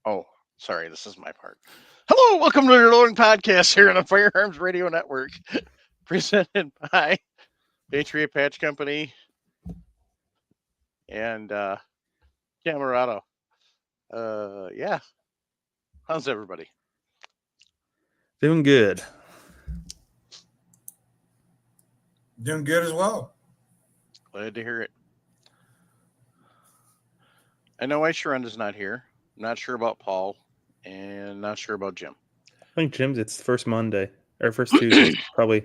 Oh, sorry, this is my part. Hello, welcome to your Loading Podcast here on the Firearms Radio Network, presented by Patriot Patch Company and Camerado. Yeah, how's everybody? Doing good. Doing good as well. Glad to hear it. I know Sharonda's not here. I'm not sure about Paul, and not sure about Jim. I think Jim's it's first Monday or first Tuesday, probably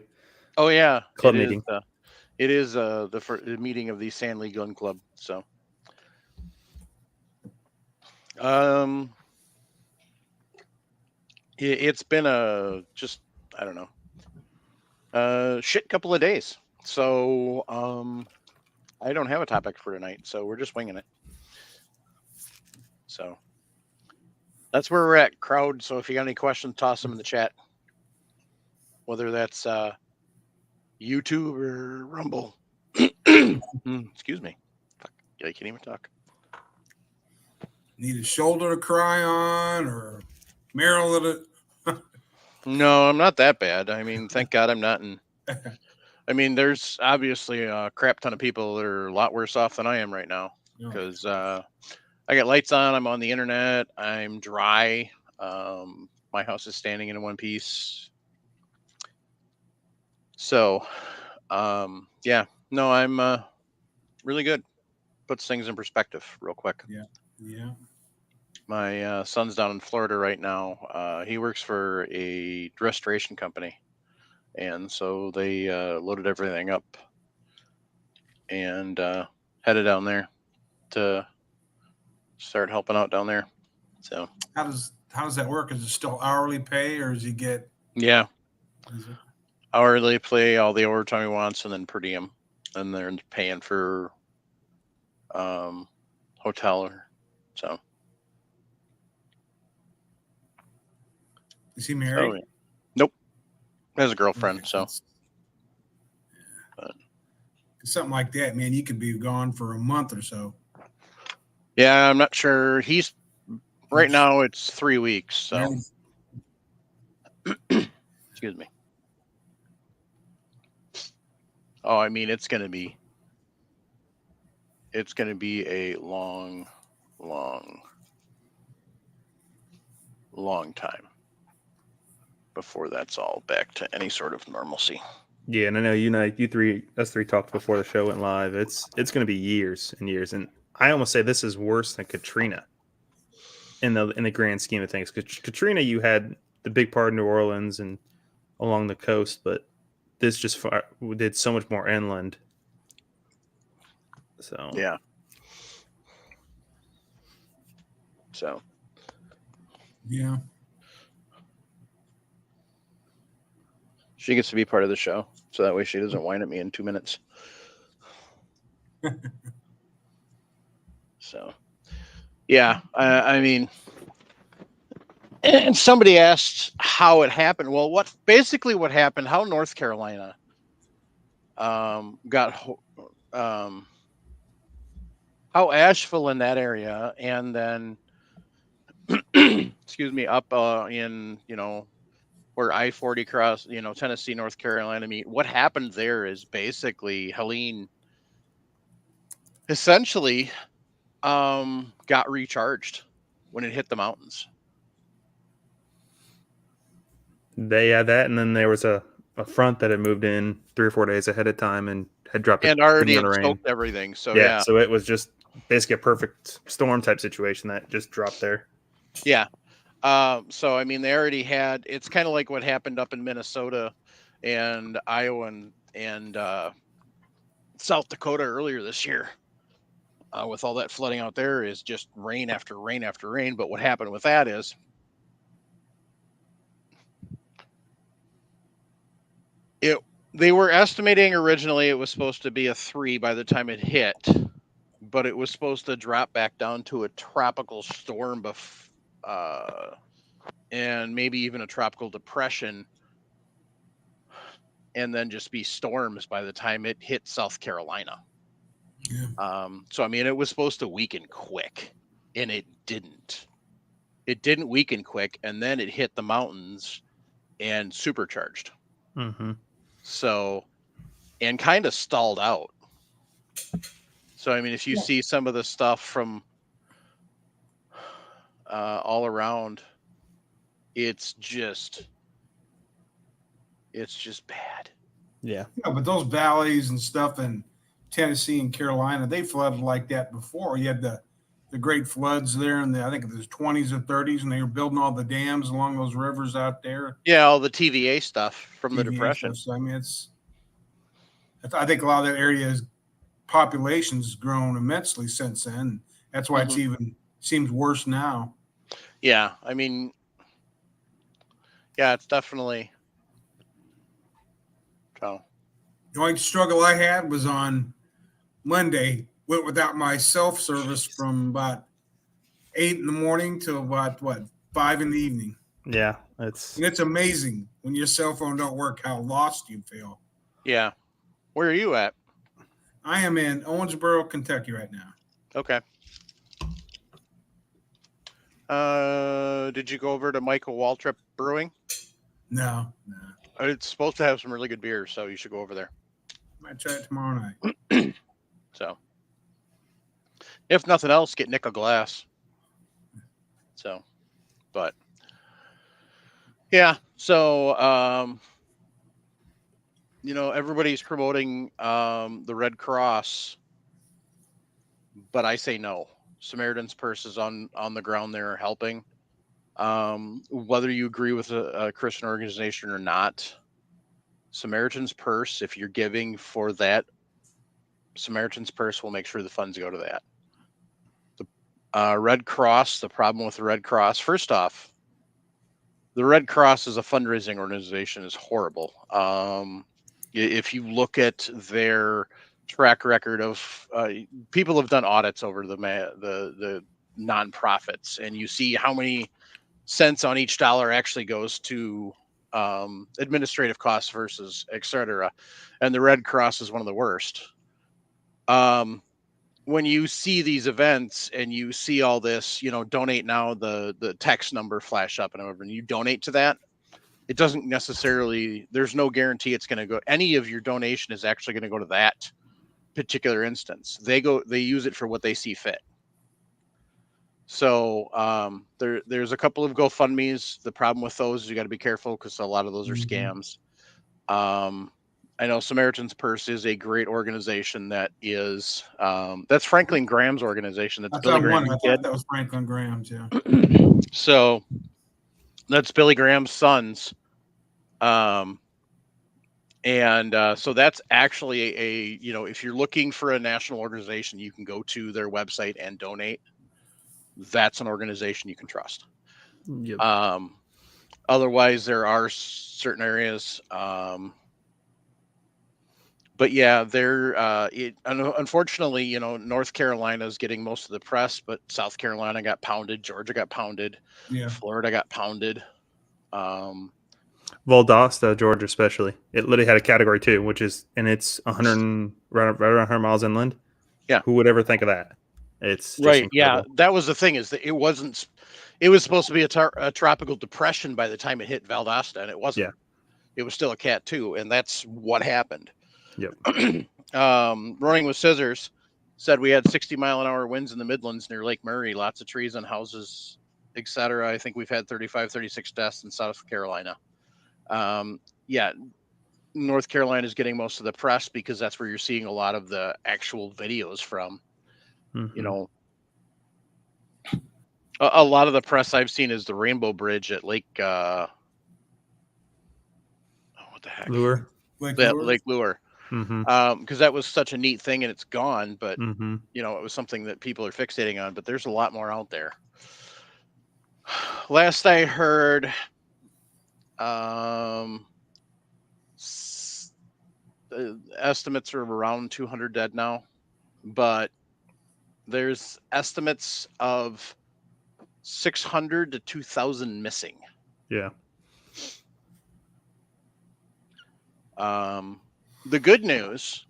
Oh yeah, club meeting. It is the meeting of the Sandley Gun Club. So, it's been I don't know, shit couple of days. So, I don't have a topic for tonight, so we're just winging it. So that's where we're at, crowd. So if you got any questions, toss them in the chat. Whether that's YouTube or Rumble. Excuse me. Fuck. I can't even talk. Need a shoulder to cry on or Meryl at it? No, I'm not that bad. I mean, thank God I'm not in. I mean, there's obviously a crap ton of people that are a lot worse off than I am right now because I got lights on. I'm on the internet. I'm dry. My house is standing in one piece. So, yeah, no, I'm really good. Puts things in perspective real quick. Yeah. My son's down in Florida right now. He works for a restoration company. And so they loaded everything up and headed down there to start helping out down there. So how does that work? Is it still hourly pay, or does he get? Yeah, hourly pay, all the overtime he wants, and then per diem, and they're paying for hotel or so. Is he married? So, nope, has a girlfriend. Okay, so. Something like that, man, you could be gone for a month or so. Yeah, I'm not sure. He's right now. It's 3 weeks. So, excuse me. Oh, I mean, it's gonna be a long time before that's all back to any sort of normalcy. Yeah, and I know us three talked before the show went live. It's going to be years and years, and I almost say this is worse than Katrina in the grand scheme of things. Katrina, you had the big part of New Orleans and along the coast, but this just did so much more inland. So yeah. So yeah, she gets to be part of the show, so that way she doesn't whine at me in 2 minutes. So, yeah, I mean, and somebody asked how it happened. Well, what happened? How North Carolina got how Asheville in that area, and then excuse me, up in where I-40 cross, Tennessee, North Carolina meet. What happened there is basically Helene essentially got recharged when it hit the mountains. they had that, and then there was a front that had moved in 3 or 4 days ahead of time and had dropped and already had soaked everything. So yeah, so it was just basically a perfect storm type situation that just dropped there. Yeah. So I mean, they already had. It's kind of like what happened up in Minnesota and Iowa and South Dakota earlier this year. With all that flooding out there, is just rain after rain after rain. But what happened with that is they were estimating originally it was supposed to be a 3 by the time it hit, but it was supposed to drop back down to a tropical storm and maybe even a tropical depression, and then just be storms by the time it hit South Carolina. Yeah. So I mean, it was supposed to weaken quick, and it didn't. it didn't weaken quick, and then it hit the mountains and supercharged. Mm-hmm. So, and kind of stalled out. So, I mean, if you Yeah. see some of the stuff from all around, it's just bad. Yeah. Yeah, but those valleys and stuff in Tennessee and Carolina, they flooded like that before. You had the great floods there in I think it was 20s or 30s, and they were building all the dams along those rivers out there. Yeah, all the TVA stuff from the TVA Depression. stuff. So, I mean, I think a lot of that area's population's grown immensely since then. That's why it's even seems worse now. Yeah, I mean, yeah, it's definitely. So. The only struggle I had was on Monday. Went without my self service from about 8 in the morning till about 5 in the evening. Yeah, and it's amazing when your cell phone don't work how lost you feel. Yeah, where are you at? I am in Owensboro, Kentucky right now. Okay. Did you go over to Michael Waltrip Brewing? No. It's supposed to have some really good beers, so you should go over there. Might try it tomorrow night. So, if nothing else, get Nick a glass. So, but yeah, so everybody's promoting the Red Cross, but I say no. Samaritan's Purse is on the ground there helping. Whether you agree with a Christian organization or not, Samaritan's Purse, if you're giving for that, Samaritan's Purse will make sure the funds go to that. The Red Cross, the problem with the Red Cross, first off, the Red Cross as a fundraising organization is horrible. If you look at their track record of people have done audits over the nonprofits, and you see how many cents on each dollar actually goes to administrative costs versus et cetera. And the Red Cross is one of the worst. When you see these events and you see all this, donate now, the text number flash up and whatever, and you donate to that, it doesn't necessarily, there's no guarantee it's going to go, any of your donation is actually going to go to that particular instance. They use it for what they see fit. So there's a couple of GoFundMe's. The problem with those is you got to be careful because a lot of those are scams. I know Samaritan's Purse is a great organization that is that's Franklin Graham's organization. That's Billy Graham's I thought that was Franklin Graham's, yeah. So that's Billy Graham's sons. So that's actually if you're looking for a national organization, you can go to their website and donate. That's an organization you can trust. Yep. Otherwise, there are certain areas. But yeah, unfortunately, North Carolina is getting most of the press, but South Carolina got pounded, Georgia got pounded, Florida got pounded. Valdosta, Georgia, especially, it literally had a category 2, and it's 100 right around 100 miles inland. Yeah, who would ever think of that? It's just right. incredible. Yeah, that was the thing, is that it wasn't. It was supposed to be a tropical depression by the time it hit Valdosta, and it wasn't. Yeah. It was still a Cat 2, and that's what happened. Yep. Running with Scissors said we had 60-mile-an-hour winds in the Midlands near Lake Murray, lots of trees and houses, etc. I think we've had 35, 36 deaths in South Carolina. Yeah, North Carolina is getting most of the press because that's where you're seeing a lot of the actual videos from. Mm-hmm. A lot of the press I've seen is the Rainbow Bridge at Lake. What the heck? Lure. Lake Lure. Because that was such a neat thing and it's gone, but it was something that people are fixating on, but there's a lot more out there. Last I heard, the estimates are around 200 dead now, but there's estimates of 600 to 2,000 missing. Yeah. The good news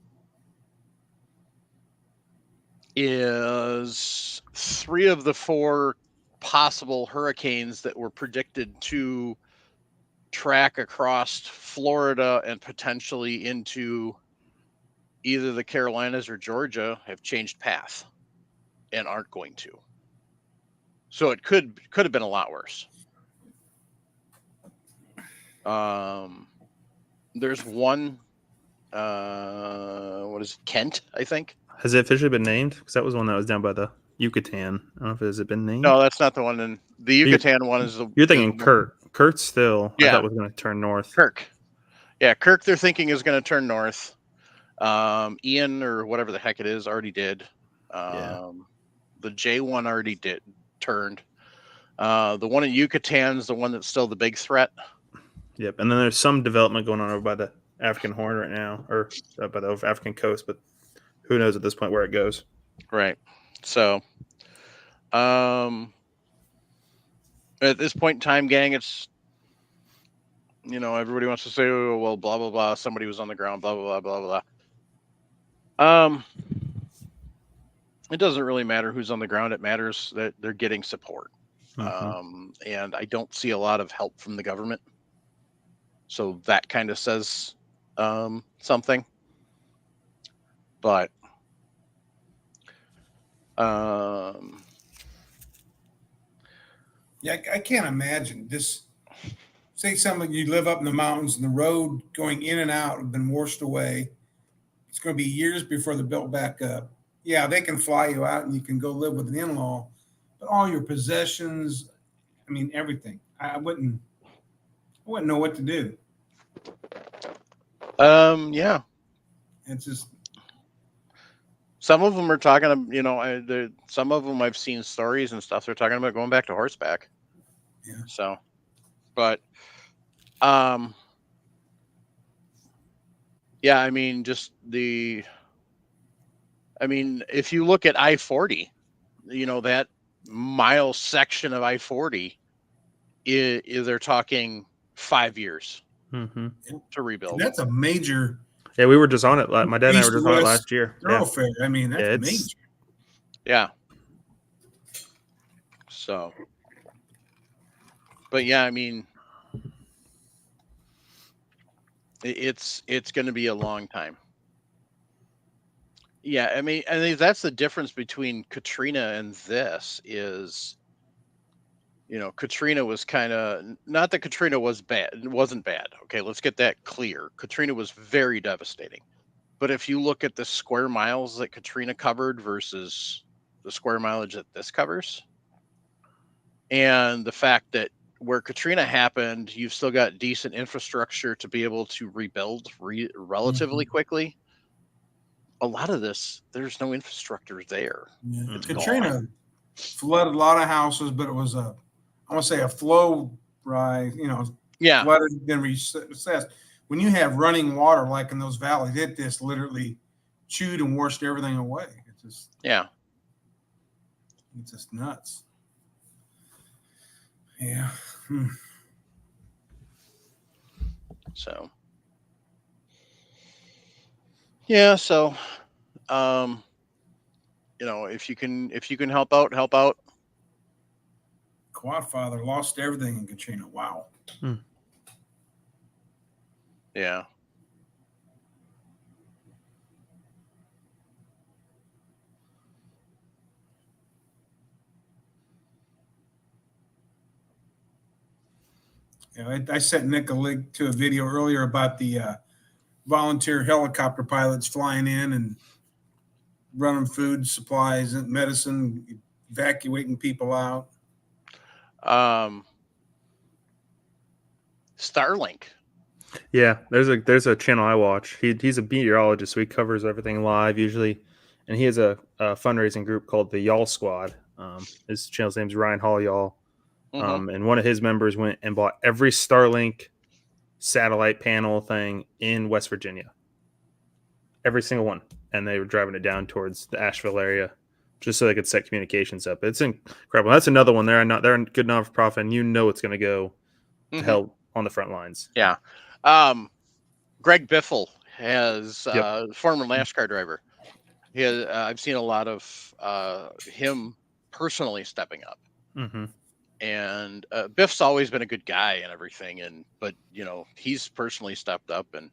is 3 of the 4 possible hurricanes that were predicted to track across Florida and potentially into either the Carolinas or Georgia have changed path and aren't going to. So it could have been a lot worse. There's one, what is it, Kent, I think? Has it officially been named? Because that was one that was down by the Yucatan. I don't know if it has it been named. No, that's not the one. In the Yucatan one is the. You're thinking Kurt. Kurt's still. Yeah. I thought was going to turn north. Kirk. Yeah, Kirk. They're thinking is going to turn north. Ian or whatever the heck it is already did. The J1 already turned. The one in Yucatan is the one that's still the big threat. Yep, and then there's some development going on over by the African Horn right now, or by the African coast, but who knows at this point where it goes. Right. So, at this point in time, gang, it's, everybody wants to say, oh, well, blah, blah, blah. Somebody was on the ground, blah, blah, blah, blah, blah. It doesn't really matter who's on the ground. It matters that they're getting support. Mm-hmm. And I don't see a lot of help from the government. So that kind of says something. But yeah, I can't imagine this. Say something, you live up in the mountains and the road going in and out have been washed away. It's going to be years before they're built back up. Yeah, they can fly you out and you can go live with an in-law, but all your possessions, I mean, everything. I wouldn't know what to do. Yeah. It's just. Some of them are talking, some of them I've seen stories and stuff. They're talking about going back to horseback. Yeah. So, but, yeah, I mean, if you look at I-40, that mile section of I-40, they're talking 5 years Mm-hmm. to rebuild. And that's a major. Yeah, we were just on it. My dad and I were just on it last year. Thoroughfare. Yeah. I mean, that's major. Yeah. So, but yeah, I mean, it's going to be a long time. Yeah, I mean that's the difference between Katrina and this is, Katrina was kind of, not that Katrina was bad. It wasn't bad. Okay, let's get that clear. Katrina was very devastating. But if you look at the square miles that Katrina covered versus the square mileage that this covers, and the fact that where Katrina happened, you've still got decent infrastructure to be able to rebuild relatively quickly. A lot of this, there's no infrastructure there. Yeah. Katrina flooded a lot of houses, but it was I want to say a flow rise, flooded, then recessed. When you have running water like in those valleys, it just literally chewed and washed everything away. It's just nuts. Yeah. So, yeah. So, if you can help out. Quadfather lost everything in Katrina. Wow. Yeah. I sent Nick a link to a video earlier about the volunteer helicopter pilots flying in and running food supplies and medicine, evacuating people out. Starlink. Yeah, there's a channel I watch. He's a meteorologist, so he covers everything live usually, and he has a fundraising group called the Y'all Squad. His channel's name's Ryan Hall Y'all, and one of his members went and bought every Starlink satellite panel thing in West Virginia, every single one, and they were driving it down towards the Asheville area just so they could set communications up. It's incredible. That's another one. They're a good nonprofit, and it's going to go to help on the front lines. Yeah. Greg Biffle has former NASCAR driver. I've seen a lot of him personally stepping up. Mm-hmm. And Biff's always been a good guy and everything, but he's personally stepped up, and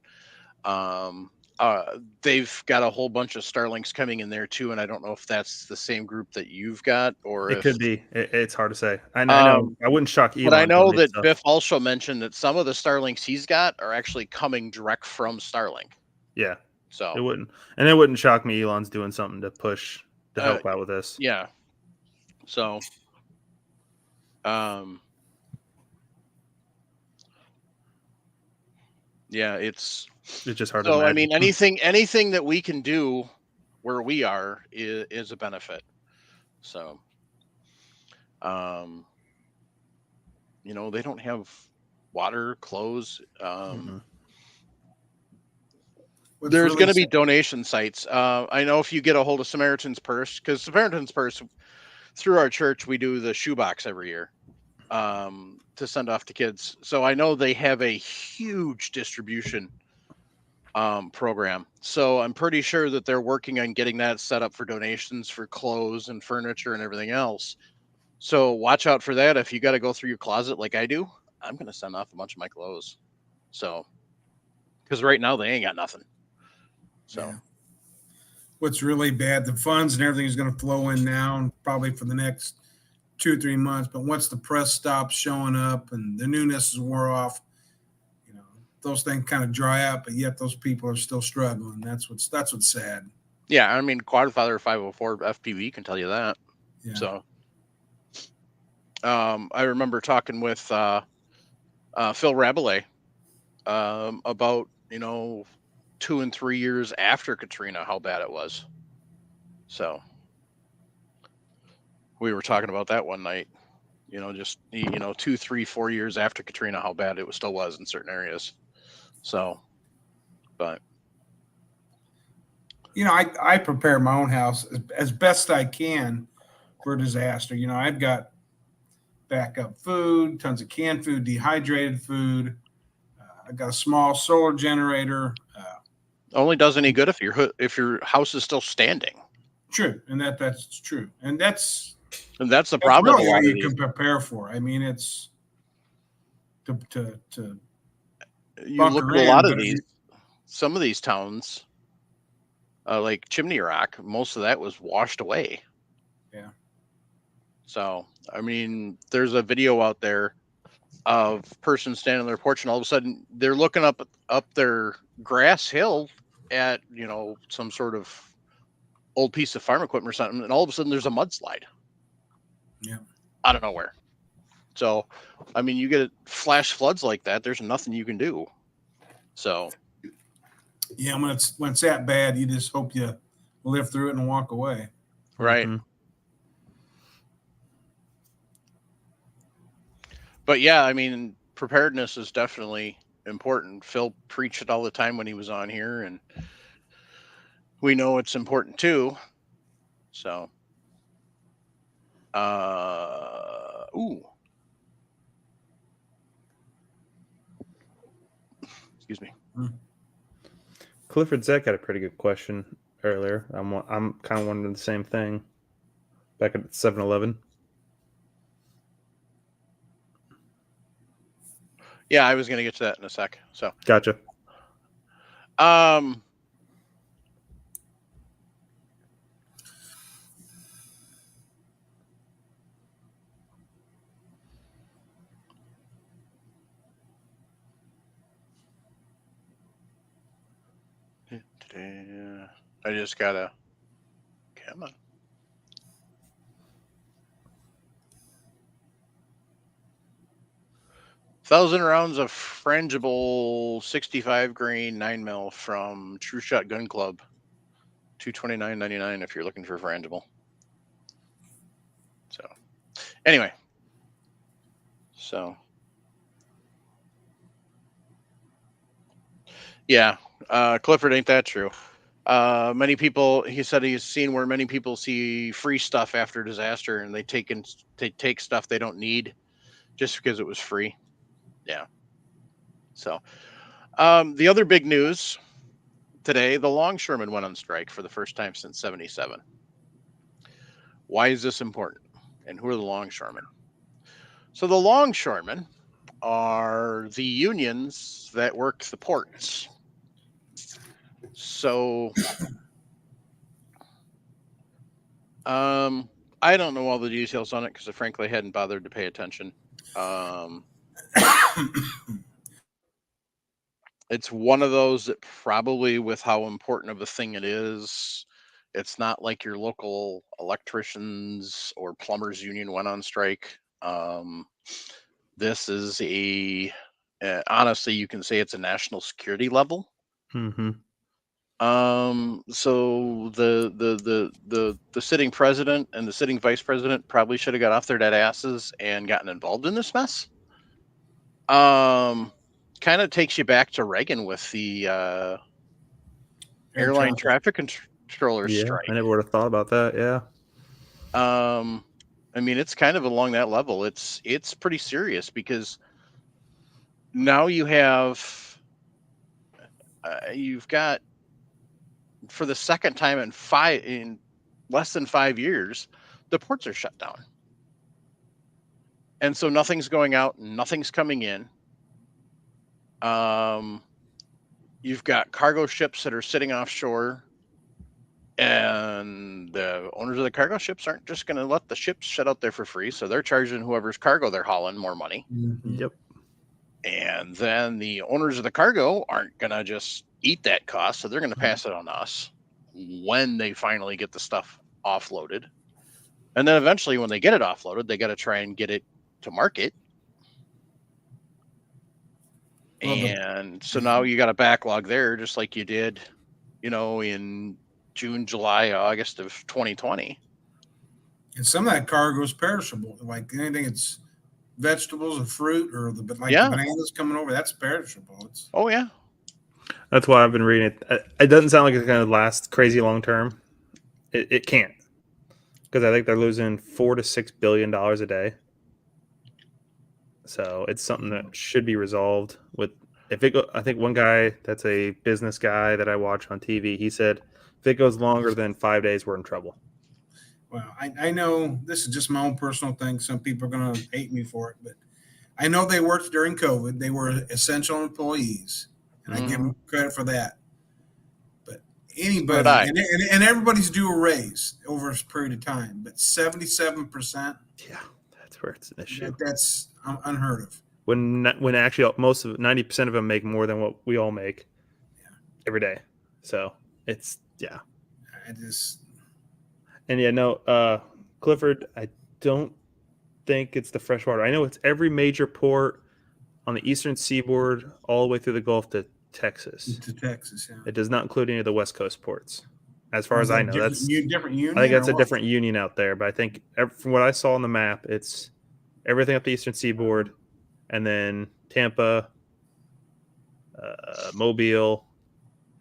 they've got a whole bunch of Starlinks coming in there too, and I don't know if that's the same group that you've got, or It if could be. It's hard to say. I know. I wouldn't shock but I Elon know doing that stuff. Biff also mentioned that some of the Starlinks he's got are actually coming direct from Starlink. Yeah, So it wouldn't shock me. Elon's doing something to push to help out with this. Yeah. So, yeah, it's just hard to so. I imagine. mean, anything that we can do where we are is a benefit. So, they don't have water, clothes. There's going to be donation sites. I know if you get a hold of Samaritan's Purse, because Samaritan's Purse, through our church, we do the shoebox every year to send off to kids. So I know they have a huge distribution program. So I'm pretty sure that they're working on getting that set up for donations for clothes and furniture and everything else. So watch out for that. If you got to go through your closet like I do, I'm going to send off a bunch of my clothes. So, because right now they ain't got nothing. So, yeah. What's really bad, the funds and everything is going to flow in now, and probably for the next 2 or 3 months. But once the press stops showing up and the newness is wore off, those things kind of dry up. But yet those people are still struggling. That's what's sad. Yeah, I mean, Quadfather 504 FPV can tell you that. Yeah. So, I remember talking with Phil Rabelais about 2 and 3 years after Katrina, how bad it was. So we were talking about that one night, just 2, 3, 4 years after Katrina, how bad it still was in certain areas. So, but I prepare my own house as best I can for disaster. I've got backup food, tons of canned food, dehydrated food. I've got a small solar generator. Only does any good if your house is still standing. True, and that's true, and that's the problem. Really all you can prepare for. I mean, it's to you look at a lot of these. Some of these towns, like Chimney Rock, most of that was washed away. Yeah. So I mean, there's a video out there of a person standing on their porch, and all of a sudden they're looking up their grass hill at some sort of old piece of farm equipment or something, and all of a sudden there's a mudslide. Yeah. Out of nowhere. So, I mean, you get flash floods like that, there's nothing you can do. So, yeah, when it's that bad, you just hope you live through it and walk away. Right. Mm-hmm. But yeah, I mean, preparedness is definitely important. Phil preached it all the time when he was on here, and we know it's important too. So, excuse me. Clifford Zek had a pretty good question earlier. I'm kind of wondering the same thing. Back at 7-Eleven. Yeah, I was going to get to that in a sec. So gotcha. I just gotta come on. Thousand rounds of frangible 65 grain 9mm from True Shot Gun Club. $229.99 if you're looking for frangible. So anyway. So yeah, Clifford, ain't that true? Many people, he said he's seen where many people see free stuff after disaster, and they take stuff they don't need just because it was free. Yeah. So the other big news today, the longshoremen went on strike for the first time since 1977. Why is this important? And who are the longshoremen? So the longshoremen are the unions that work the ports. So I don't know all the details on it because I frankly hadn't bothered to pay attention. It's one of those that probably, with how important of a thing it is, it's not like your local electricians or plumbers union went on strike. This is honestly, you can say it's a national security level. Mm-hmm. So the sitting president and the sitting vice president probably should have got off their dead asses and gotten involved in this mess. Kind of takes you back to Reagan with the airline traffic controller Yeah, strike. I never would have thought about that. Yeah. I mean, it's kind of along that level. It's pretty serious because now you've got, for the second time in less than 5 years, the ports are shut down. And so nothing's going out, nothing's coming in. You've got cargo ships that are sitting offshore, and the owners of the cargo ships aren't just going to let the ships shut out there for free. So they're charging whoever's cargo they're hauling more money. Mm-hmm. Yep. And then the owners of the cargo aren't going to just eat that cost. So they're going to pass it on us when they finally get the stuff offloaded. And then eventually when they get it offloaded, they got to try and get it to market. And so now you got a backlog there, just like you did, in June, July, August of 2020. And some of that cargo is perishable. Like anything that's vegetables or fruit or the bananas coming over, that's perishable. Oh yeah. That's why I've been reading it. It doesn't sound like it's going to last crazy long term. It can't, because I think they're losing $4 to $6 billion a day. So it's something that should be resolved with. I think one guy that's a business guy that I watch on TV, he said if it goes longer than 5 days, we're in trouble. Well, I know this is just my own personal thing. Some people are going to hate me for it, but I know they worked during COVID. They were essential employees, and I give them credit for that. But anybody, and everybody's due a raise over a period of time, but 77%. Yeah, that's where it's an issue. That's unheard of. When actually most of 90% of them make more than what we all make every day. So it's Clifford, I don't think it's the freshwater. I know it's every major port on the eastern seaboard all the way through the Gulf to Texas. Yeah. It does not include any of the West Coast ports. As far as I know, that's different union. I think that's a different union out there. But I think from what I saw on the map, it's everything up the eastern seaboard, and then Tampa, Mobile,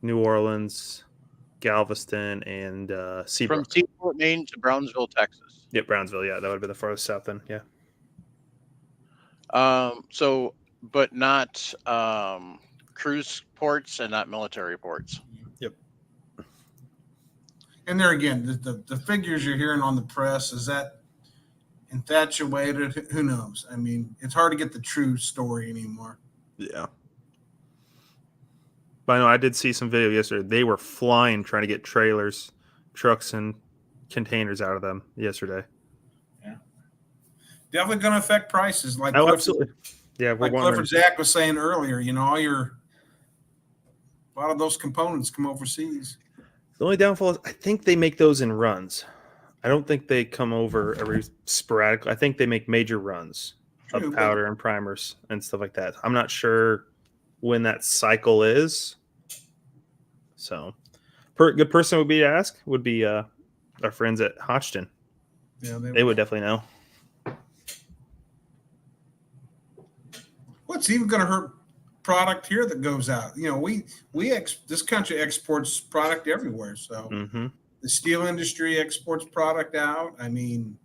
New Orleans, Galveston, and Seabrook. From Seaport, Maine to Brownsville, Texas. Yep, Brownsville. Yeah, that would be the farthest south then. Yeah. So, but not cruise ports and not military ports. Yep. And there again, the figures you're hearing on the press, is that infatuated? Who knows? I mean, it's hard to get the true story anymore. Yeah. But I know I did see some video yesterday. They were flying trying to get trailers, trucks, and containers out of them yesterday. Yeah. Definitely going to affect prices. Like absolutely. Yeah, like Clifford Zach was saying earlier, a lot of those components come overseas. The only downfall is I think they make those in runs. I don't think they come over every sporadically. I think they make major runs of powder and primers and stuff like that. I'm not sure when that cycle is. So, good person would be to ask would be our friends at Hodgson. Yeah, they would definitely know. What's even going to hurt product here that goes out? This country exports product everywhere. So the steel industry exports product out. I mean,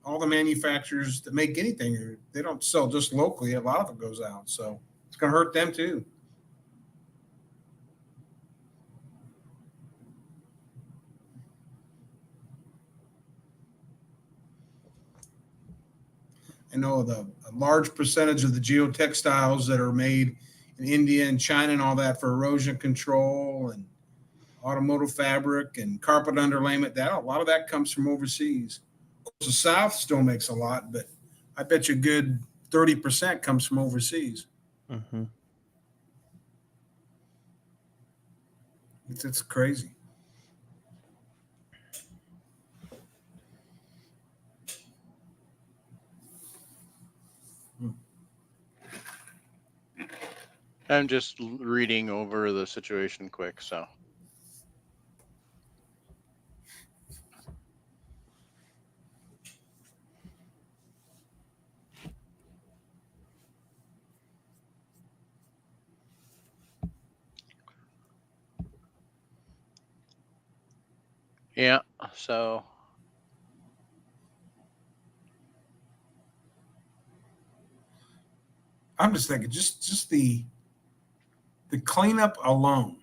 all the manufacturers that make anything, they don't sell just locally. A lot of it goes out. So it's going to hurt them too. I know a large percentage of the geotextiles that are made in India and China and all that for erosion control and automotive fabric and carpet underlayment. That a lot of that comes from overseas. Of course, the South still makes a lot, but I bet you a good 30% comes from overseas. Mm-hmm. It's crazy. I'm just reading over the situation quick, so. Yeah, so I'm just thinking, just the cleanup alone.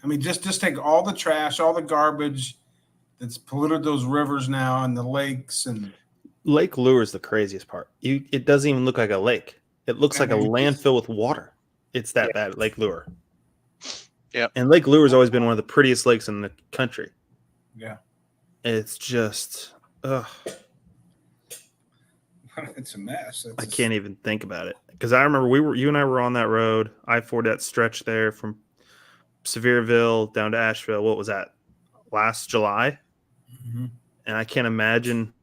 I mean, just take all the trash, all the garbage that's polluted those rivers now and the lakes and Lake Lure is the craziest part. It doesn't even look like a lake. It looks like a landfill with water. It's that bad, Lake Lure. yeah. And Lake Lure has always been one of the prettiest lakes in the country. Yeah. It's just, ugh. It's a mess. I can't even think about it. Because I remember you and I were on that road, I-4, that stretch there from Sevierville down to Asheville. What was that? Last July? Mm-hmm. And I can't imagine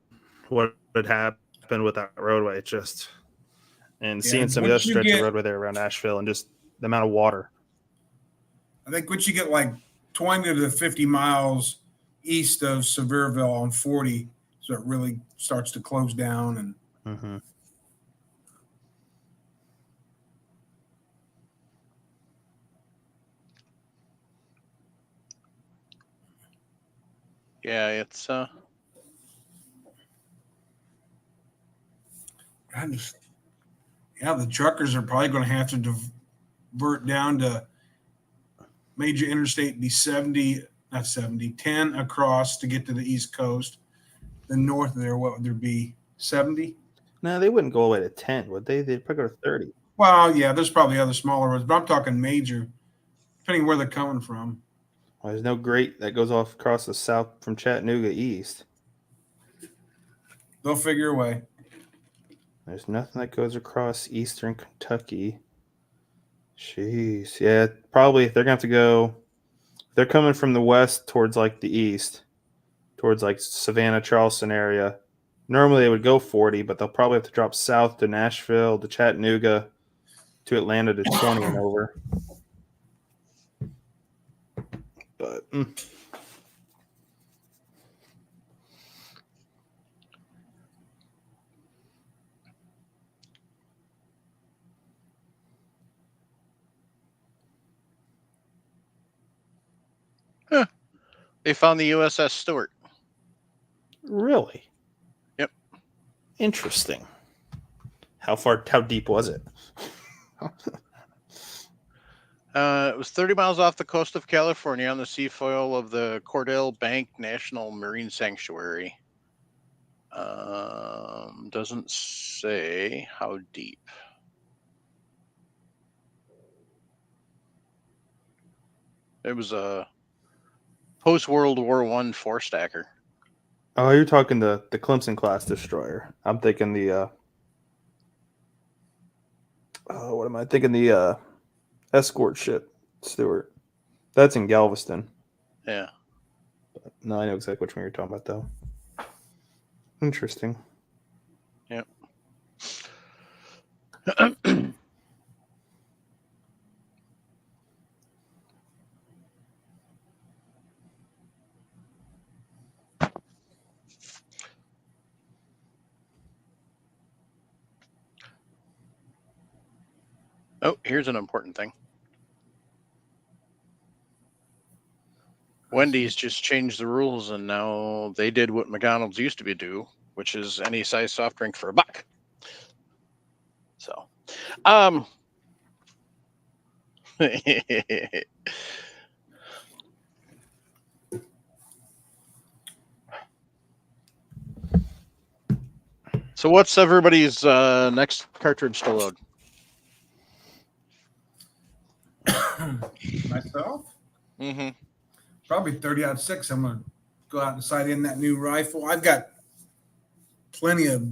what had happened with that roadway. Seeing some of the other stretch of roadway there around Asheville and just the amount of water. I think once you get like 20 to 50 miles east of Sevierville on 40, so it really starts to close down. And mm-hmm. Yeah, it's the truckers are probably going to have to divert down to major interstate be 10 across to get to the East Coast. Then north of there, what would there be? 70? No, they wouldn't go all the way to 10, would they? They'd probably go to 30. Well, yeah, there's probably other smaller roads, but I'm talking major, depending where they're coming from. Well, there's no great that goes off across the south from Chattanooga east. They'll figure a way. There's nothing that goes across eastern Kentucky. Jeez. Yeah, probably they're going to have to go. They're coming from the west towards like the east, towards like Savannah, Charleston area. Normally they would go 40, but they'll probably have to drop south to Nashville, to Chattanooga, to Atlanta to 20 and over. But they found the USS Stewart. Really? Yep. Interesting. How deep was it? It was 30 miles off the coast of California on the seafoil of the Cordell Bank National Marine Sanctuary. Doesn't say how deep. It was a post-World War I four-stacker. Oh, you're talking the Clemson class destroyer. I'm thinking the what am I thinking? The escort ship Stewart. That's in Galveston. Yeah. But no, I know exactly which one you're talking about, though. Interesting. Yep. Oh, here's an important thing. Wendy's just changed the rules, and now they did what McDonald's used to do, which is any size soft drink for $1. So, So what's everybody's next cartridge to load? Myself, Mm-hmm. probably 30-06. I'm gonna go out and sight in that new rifle. I've got plenty of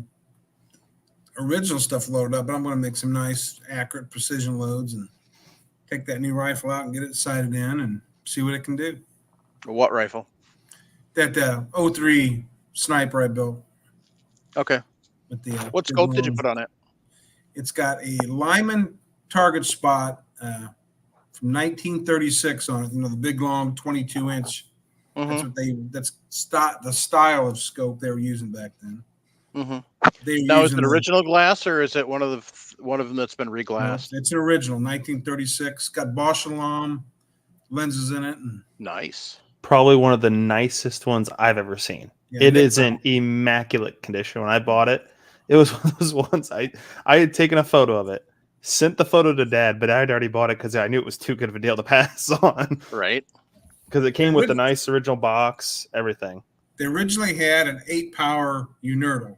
original stuff loaded up, but I'm gonna make some nice, accurate precision loads and take that new rifle out and get it sighted in and see what it can do. What rifle? That 03 sniper I built. Okay. With the What scope did you put on it? It's got a Lyman target spot from 1936 on it. You know, the big long 22-inch. Mm-hmm. That's the style of scope they were using back then. Mm-hmm. They Now, is it original glass or is it one of them that's been reglassed? No, it's an original 1936. Got Bosch alarm lenses in it. And nice. Probably one of the nicest ones I've ever seen. Yeah, it is in immaculate condition. When I bought it, it was one of those ones I had taken a photo of it, sent the photo to Dad, but I had already bought it because I knew it was too good of a deal to pass on. Right. Because it came with the nice original box, everything. They originally had an 8-power Unerdal.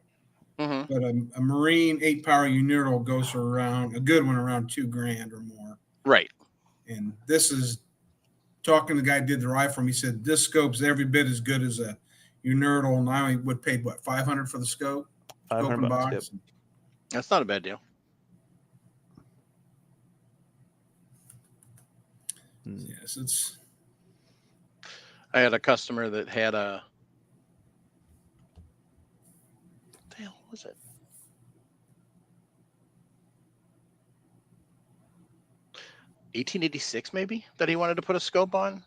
Mm-hmm. But a Marine 8-power Unerdal goes for around a good one around $2,000 or more. Right. And this is talking to the guy who did the rifle. He said this scope's every bit as good as a Unerdal, and I only would pay what, $500 for the scope. $500 box. Yep. That's not a bad deal. Yes, it's. I had a customer that had a. What the hell was it? $1886 maybe that he wanted to put a scope on.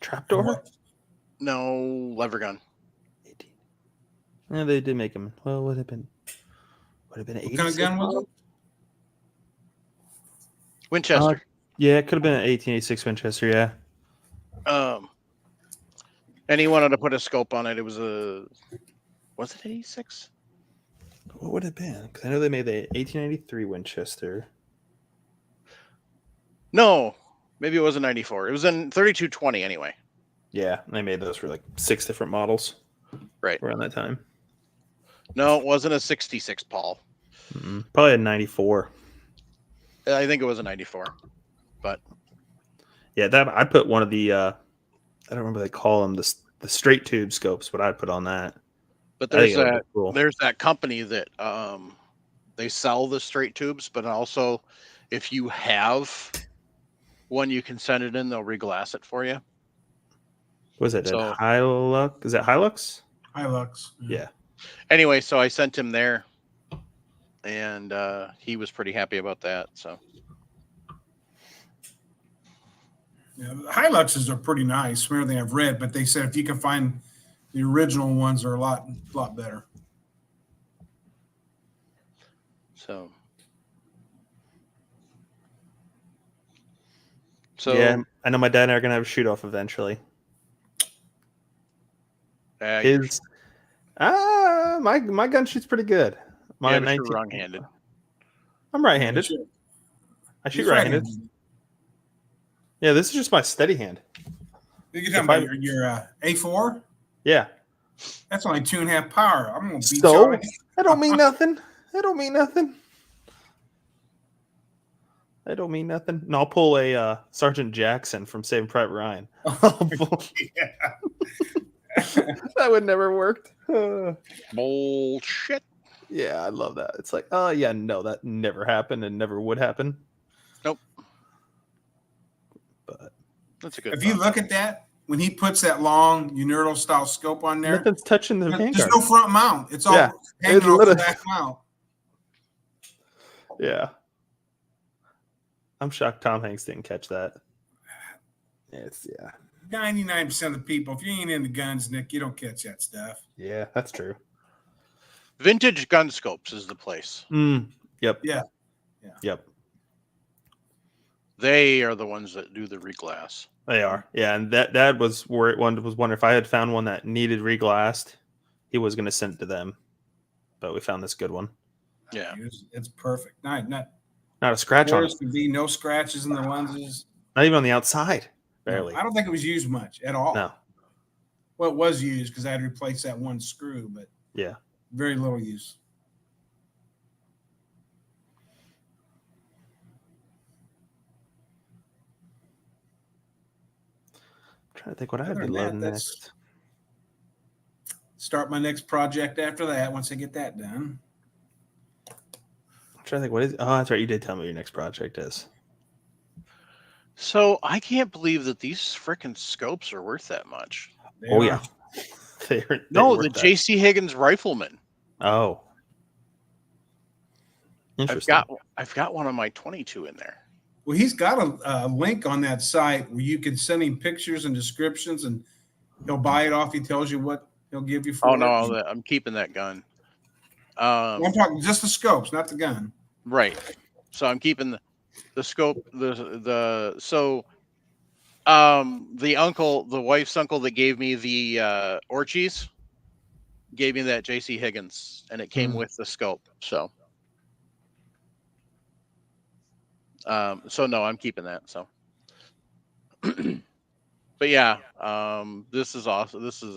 Trapdoor? No, lever gun. 18. Yeah, they did make them. Well, would have been 86. What kind of gun was it? Winchester. Yeah, it could have been an 1886 Winchester. Yeah. And he wanted to put a scope on it. It was was it 86? What would it have been? Because I know they made the 1893 Winchester. No, maybe it was a 94. It was in 3220 anyway. Yeah, they made those for like 6 different models. Right. Around that time. No, it wasn't a 66, Paul. Probably a 94. I think it was a 94. But yeah, that I put one of the I don't remember what they call them, the straight tube scopes, but I put on that. But there's that company that they sell the straight tubes, but also if you have one, you can send it in, they'll reglass it for you. Was it Hilux? Is that Hilux? Hilux. Yeah. Anyway, so I sent him there, and he was pretty happy about that. So. Yeah, the Hiluxes are pretty nice from everything I've read, but they said if you can find the original ones, are a lot better. So yeah, I know my dad and I are gonna have a shoot off eventually. My gun shoots pretty good. You're wrong-handed. I'm right-handed. I shoot right-handed. Yeah, this is just my steady hand. You can tell me your A4? Yeah. That's only 2.5 power. I'm gonna beat you. That don't mean nothing. That don't mean nothing. That don't mean nothing. No, I'll pull a Sergeant Jackson from Saving Private Ryan. Yeah. That would never worked. Bullshit. Yeah, I love that. It's like, oh yeah, no, that never happened and never would happen. Nope. But that's a good. If you look at that, when he puts that long Unerdal style scope on there, nothing's touching the handguard. There's no front mount. It's all hanging off the back mount. Yeah. I'm shocked Tom Hanks didn't catch that. 99% of the people, if you ain't into guns, Nick, you don't catch that stuff. Yeah, that's true. Vintage Gun Scopes is the place. Yep. Yeah. Yep. They are the ones that do the reglass. They are. Yeah, and that was where one was wondering if I had found one that needed reglassed, he was going to send it to them. But we found this good one. Yeah. It's perfect. Not a scratch on it. There be no scratches in the lenses. Not even on the outside. Barely. No, I don't think it was used much at all. No. Well, it was used because I had to replace that one screw, but yeah, very little use. trying to think what I'd Other be than that, loading that's- next. Start my next project after that once I get that done. I'm trying to think what is. Oh, that's right. You did tell me what your next project is. So I can't believe that these freaking scopes are worth that much. They Oh are. yeah, they're No, worth the that. J.C. Higgins Rifleman. Oh, interesting. I've got one of my 22 in there. Well, he's got a link on that site where you can send him pictures and descriptions, and he'll buy it off. He tells you what he'll give you for Oh it. no, I'm keeping that gun. I'm talking just the scopes, not the gun. Right. So I'm keeping the scope. The wife's uncle that gave me the Orchies gave me that J.C. Higgins, and it came with the scope. So no, I'm keeping that. So, but yeah, this is awesome. This is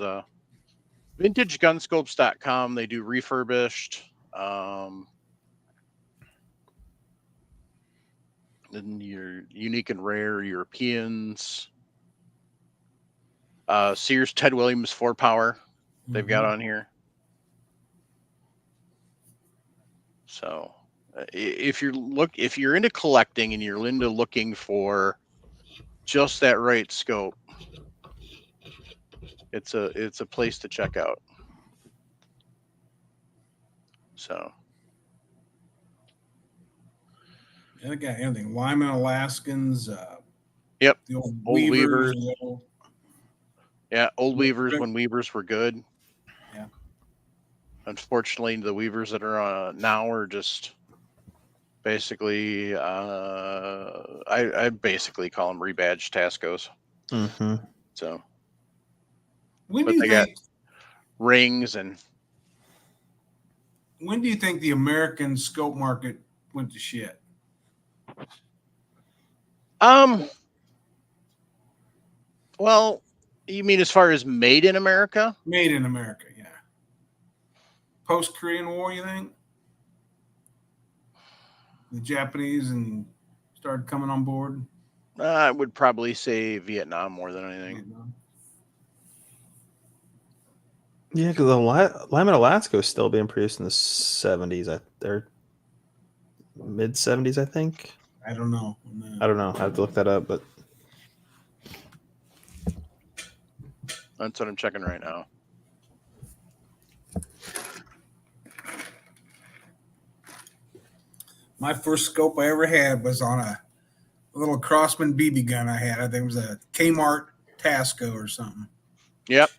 vintagegunscopes.com. They do refurbished. And your unique and rare Europeans. Sears Ted Williams 4-power they've got on here. So if you're into collecting and you're into looking for just that right scope, it's a place to check out. So I got everything. Lyman Alaskans. Yep. The old Weavers. The old Weavers when Weavers were good. Yeah. Unfortunately, the Weavers that are now are just basically, I basically call them rebadged Tascos. Mm-hmm. So, when but do you they think? got rings and. When do you think the American scope market went to shit? Well, you mean as far as made in America? Made in America, yeah. Post Korean War, you think? The Japanese and started coming on board. I would probably say Vietnam more than anything. Yeah, because the Lyman Alaska is still being produced in the 70s. They're mid 70s, I think. I don't know. I don't know. I have to look that up, but That's what I'm checking right now. My first scope I ever had was on a little Crossman BB gun I had. I think it was a Kmart Tasco or something. Yep.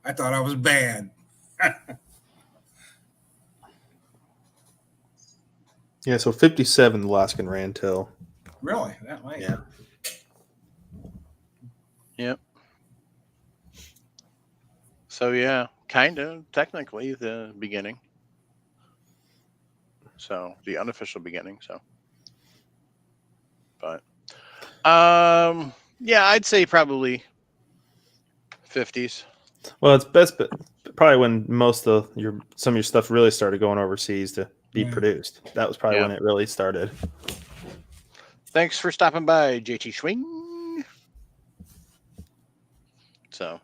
I thought I was bad. yeah. So 57 Alaskan ran till. Really? That way? Yeah. Yep. So yeah, kind of technically the beginning. So the unofficial beginning. So, but yeah, I'd say probably 50s. Well, it's best, but probably when some of your stuff really started going overseas to be produced. That was probably when it really started. Thanks for stopping by, JT Schwing. So.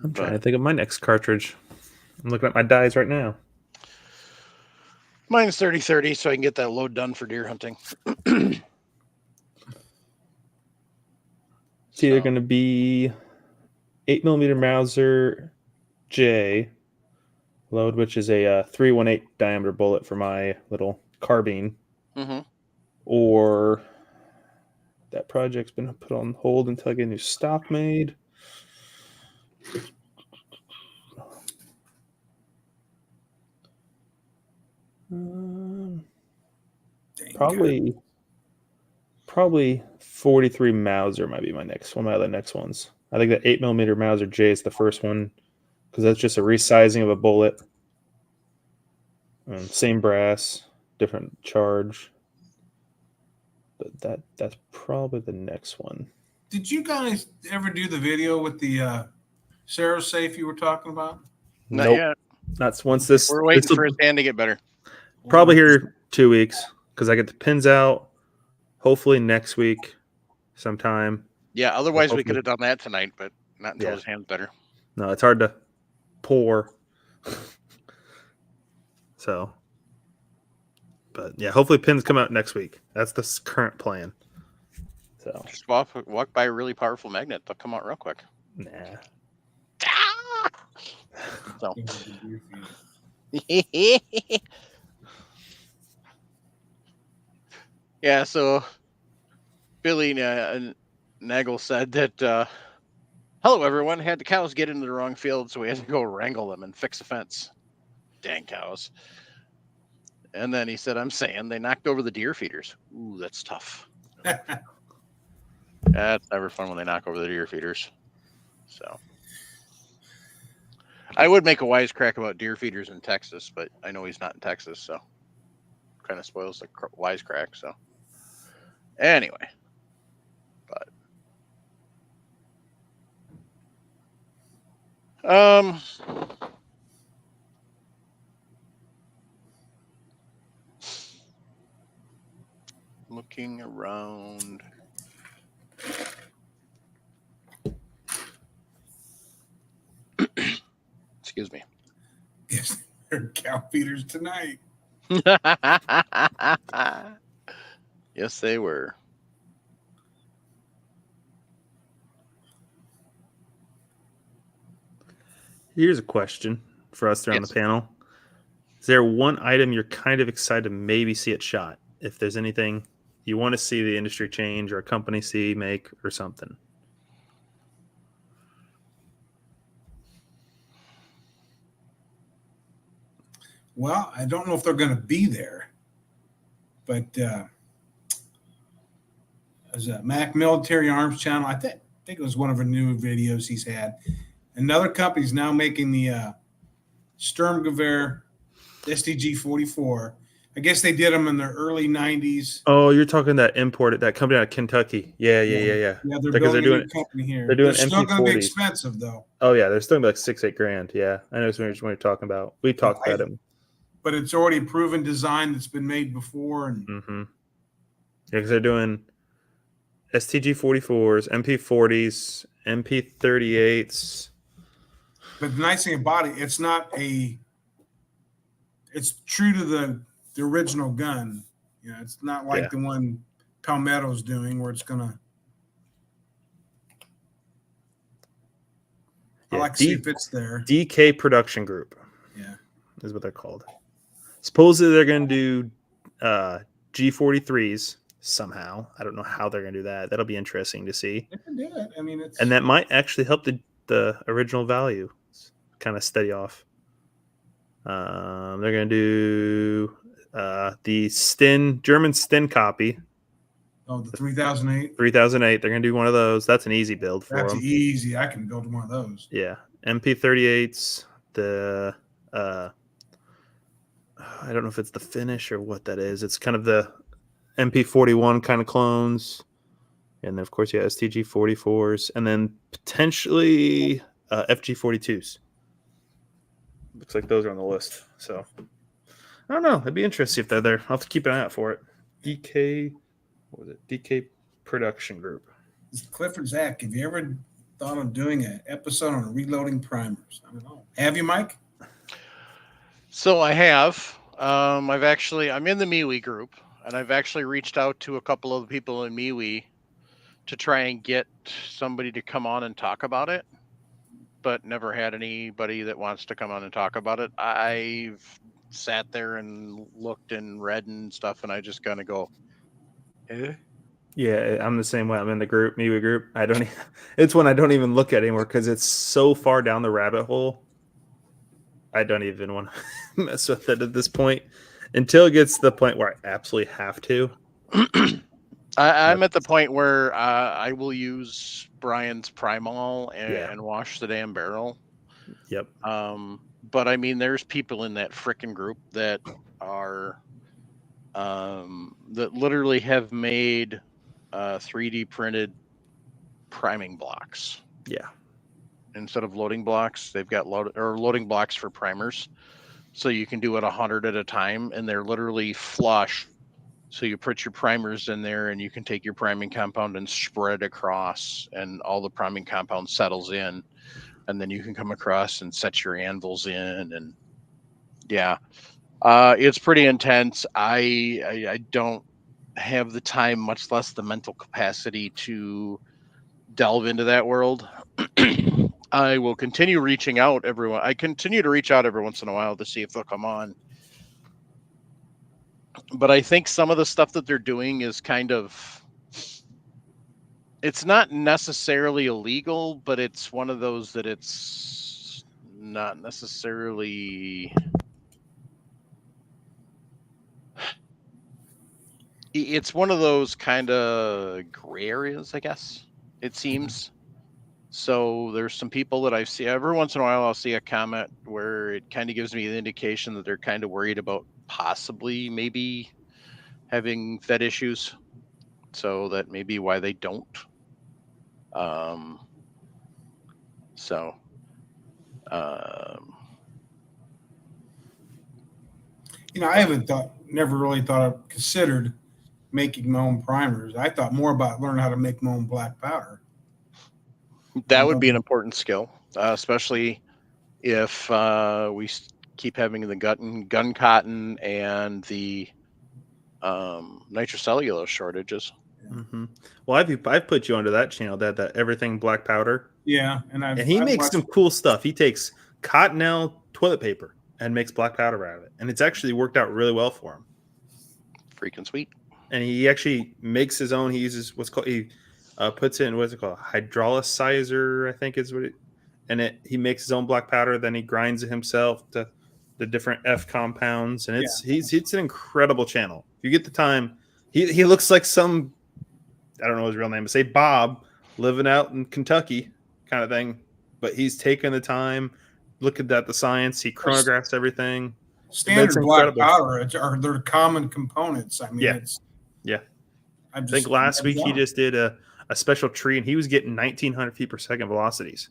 I'm trying to think of my next cartridge. I'm looking at my dies right now. Mine's 30-30, so I can get that load done for deer hunting. It's either going to be 8mm Mauser J load, which is a 318 diameter bullet for my little carbine, or that project's been put on hold until I get a new stock made. Probably 43 Mauser might be my next one. My other next ones. I think the 8mm Mauser J is the first one because that's just a resizing of a bullet. Same brass, different charge. But that's probably the next one. Did you guys ever do the video with the Sarah safe you were talking about? Not yet. That's once this. We're waiting this'll for his hand to get better. probably here 2 weeks because I get the pins out. Hopefully next week, sometime. Yeah, otherwise we Hopefully. could have done that tonight, but not until Yeah. his hand's better. No, it's hard to pour. So, but yeah, hopefully pins come out next week. That's the current plan. So, Just walk by a really powerful magnet. They'll come out real quick. nah. So. Yeah, so Billy Nagel said that, hello, everyone. Had the cows get into the wrong field, so we had to go wrangle them and fix a fence. Dang cows. And then he said, I'm saying they knocked over the deer feeders. Ooh, that's tough. That's never fun when they knock over the deer feeders. So I would make a wisecrack about deer feeders in Texas, but I know he's not in Texas, so kind of spoils the wisecrack. So anyway, but looking around. Excuse me. Yes, they're cow feeders tonight. Yes, they were. Here's a question for us there on the panel. Is there one item you're kind of excited to maybe see it shot? If there's anything you want to see the industry change or a company see, make, or something. Well, I don't know if they're going to be there, but as a Mac Military Arms channel, I think it was one of the new videos he's had. Another company's now making the Sturmgewehr STG 44. I guess they did them in the early 90s. Oh, you're talking that company out of Kentucky. Yeah. Yeah, they're Because building a new company here. They're doing still going to be MP40s. expensive, though. Oh, yeah. They're still going to be like $6,000-8,000. Yeah. I know what you're talking about. We talked about them. But it's already a proven design that's been made before. And yeah, because they're doing STG 44s, MP40s, MP38s. But the nice thing about it, it's true to the original gun. You know, it's not like the one Palmetto's doing where it's gonna. I like to see if it's there. DK Production Group. Yeah, is what they're called. Supposedly they're going to do G43s somehow. I don't know how they're going to do that. That'll be interesting to see. They can do it. I mean, and that might actually help the original value kind of steady off. They're going to do the German Sten copy. Oh, the 3008. 3008. They're going to do one of those. That's an easy build for them. That's easy. I can build one of those. Yeah, MP38s. I don't know if it's the finish or what that is. It's kind of the MP41 kind of clones. And then, of course, STG 44s. And then potentially FG 42s. Looks like those are on the list. So, I don't know. It'd be interesting if they're there. I'll have to keep an eye out for it. DK Production Group. Clifford Zach, have you ever thought of doing an episode on reloading primers? I don't know. Have you, Mike? So I have. I'm in the MeWe group, and I've actually reached out to a couple of people in MeWe to try and get somebody to come on and talk about it, but never had anybody that wants to come on and talk about it. I've sat there and looked and read and stuff, and I just kind of go, eh? Yeah, I'm the same way. I'm in the group, MeWe group. It's one I don't even look at anymore because it's so far down the rabbit hole. I don't even want to mess with it at this point until it gets to the point where I absolutely have to. I'm at the point where I will use Brian's Primal and wash the damn barrel. Yep. But I mean, there's people in that frickin' group that are that literally have made 3D printed priming blocks. Yeah. instead of loading blocks. They've got loading blocks for primers, so you can do it 100 at a time, and they're literally flush. So you put your primers in there, and you can take your priming compound and spread across, and all the priming compound settles in, and then you can come across and set your anvils in, and yeah, it's pretty intense. I don't have the time, much less the mental capacity to delve into that world. I will continue reaching out everyone. I continue to reach out every once in a while to see if they'll come on. But I think some of the stuff that they're doing is kind of, it's not necessarily illegal, but it's one of those that it's not necessarily, it's one of those kind of gray areas, I guess, it seems. So there's some people that I see every once in a while, I'll see a comment where it kind of gives me the indication that they're kind of worried about possibly maybe having Fed issues. So that may be why they don't. So, I haven't never really considered making my own primers. I thought more about learning how to make my own black powder. that would be an important skill, especially if we keep having the gun cotton and the nitrocellulose shortages. Mm-hmm. Well, I've put you onto that channel, that everything black powder. Yeah, and he makes some cool stuff. He takes Cottonelle toilet paper and makes black powder out of it, and it's actually worked out really well for him. Freaking sweet. And he actually makes his own. He uses what's called, he puts in, what's it called, hydrolysizer, I think is what it. And he makes his own black powder. Then he grinds it himself to the different F compounds, and it's an incredible channel. If you get the time, he looks like some, I don't know his real name, but say Bob, living out in Kentucky kind of thing. But he's taken the time, looking at the science. He chronographs everything. Standard black powder are their common components. I mean, I think last week he just did a special tree, and he was getting 1,900 feet per second velocities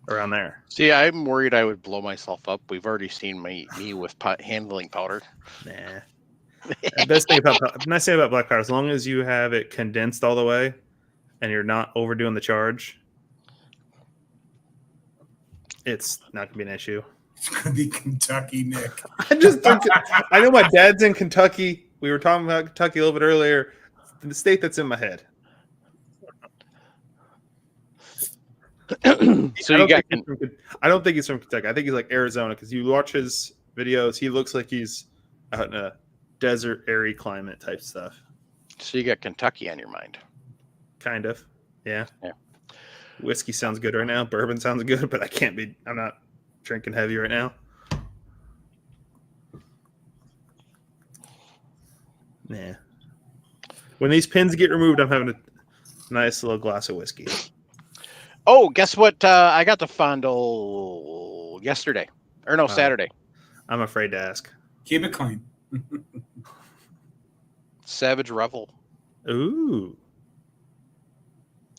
around there. See, I'm worried I would blow myself up. We've already seen me with handling powder. Nah. The best thing nice thing about black powder, as long as you have it condensed all the way and you're not overdoing the charge, it's not gonna be an issue. It's gonna be Kentucky, Nick. I know my dad's in Kentucky. We were talking about Kentucky a little bit earlier. The state that's in my head. So I don't think he's from Kentucky. I think he's like Arizona, because you watch his videos, he looks like he's out in a desert, airy climate type stuff. So you got Kentucky on your mind. Kind of. Yeah. Whiskey sounds good right now. Bourbon sounds good, but I'm not drinking heavy right now. Yeah. When these pins get removed, I'm having a nice little glass of whiskey. Oh, guess what? I got the fondle yesterday. Or no, Saturday. I'm afraid to ask. Keep it clean. Savage Revel. Ooh.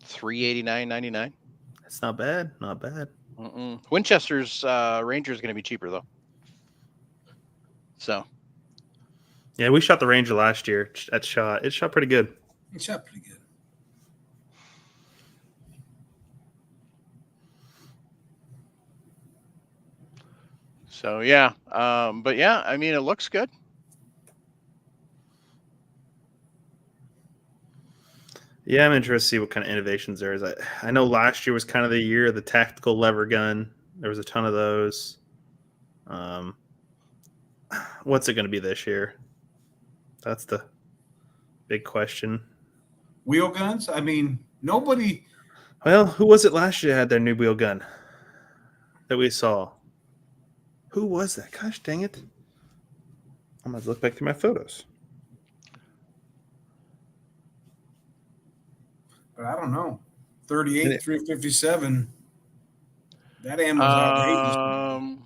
$389.99. That's not bad. Not bad. Winchester's Ranger is going to be cheaper, though. So. Yeah, we shot the Ranger last year. It shot pretty good. It shot pretty good. So, yeah. But, yeah, I mean, it looks good. Yeah, I'm interested to see what kind of innovations there is. I know last year was kind of the year of the tactical lever gun. There was a ton of those. What's it going to be this year? That's the big question. Wheel guns? I mean, nobody. Well, who was it last year that had their new wheel gun that we saw? Who was that? Gosh dang it. I'm going to look back through my photos. But I don't know. 38, 357. That ammo's outrageous.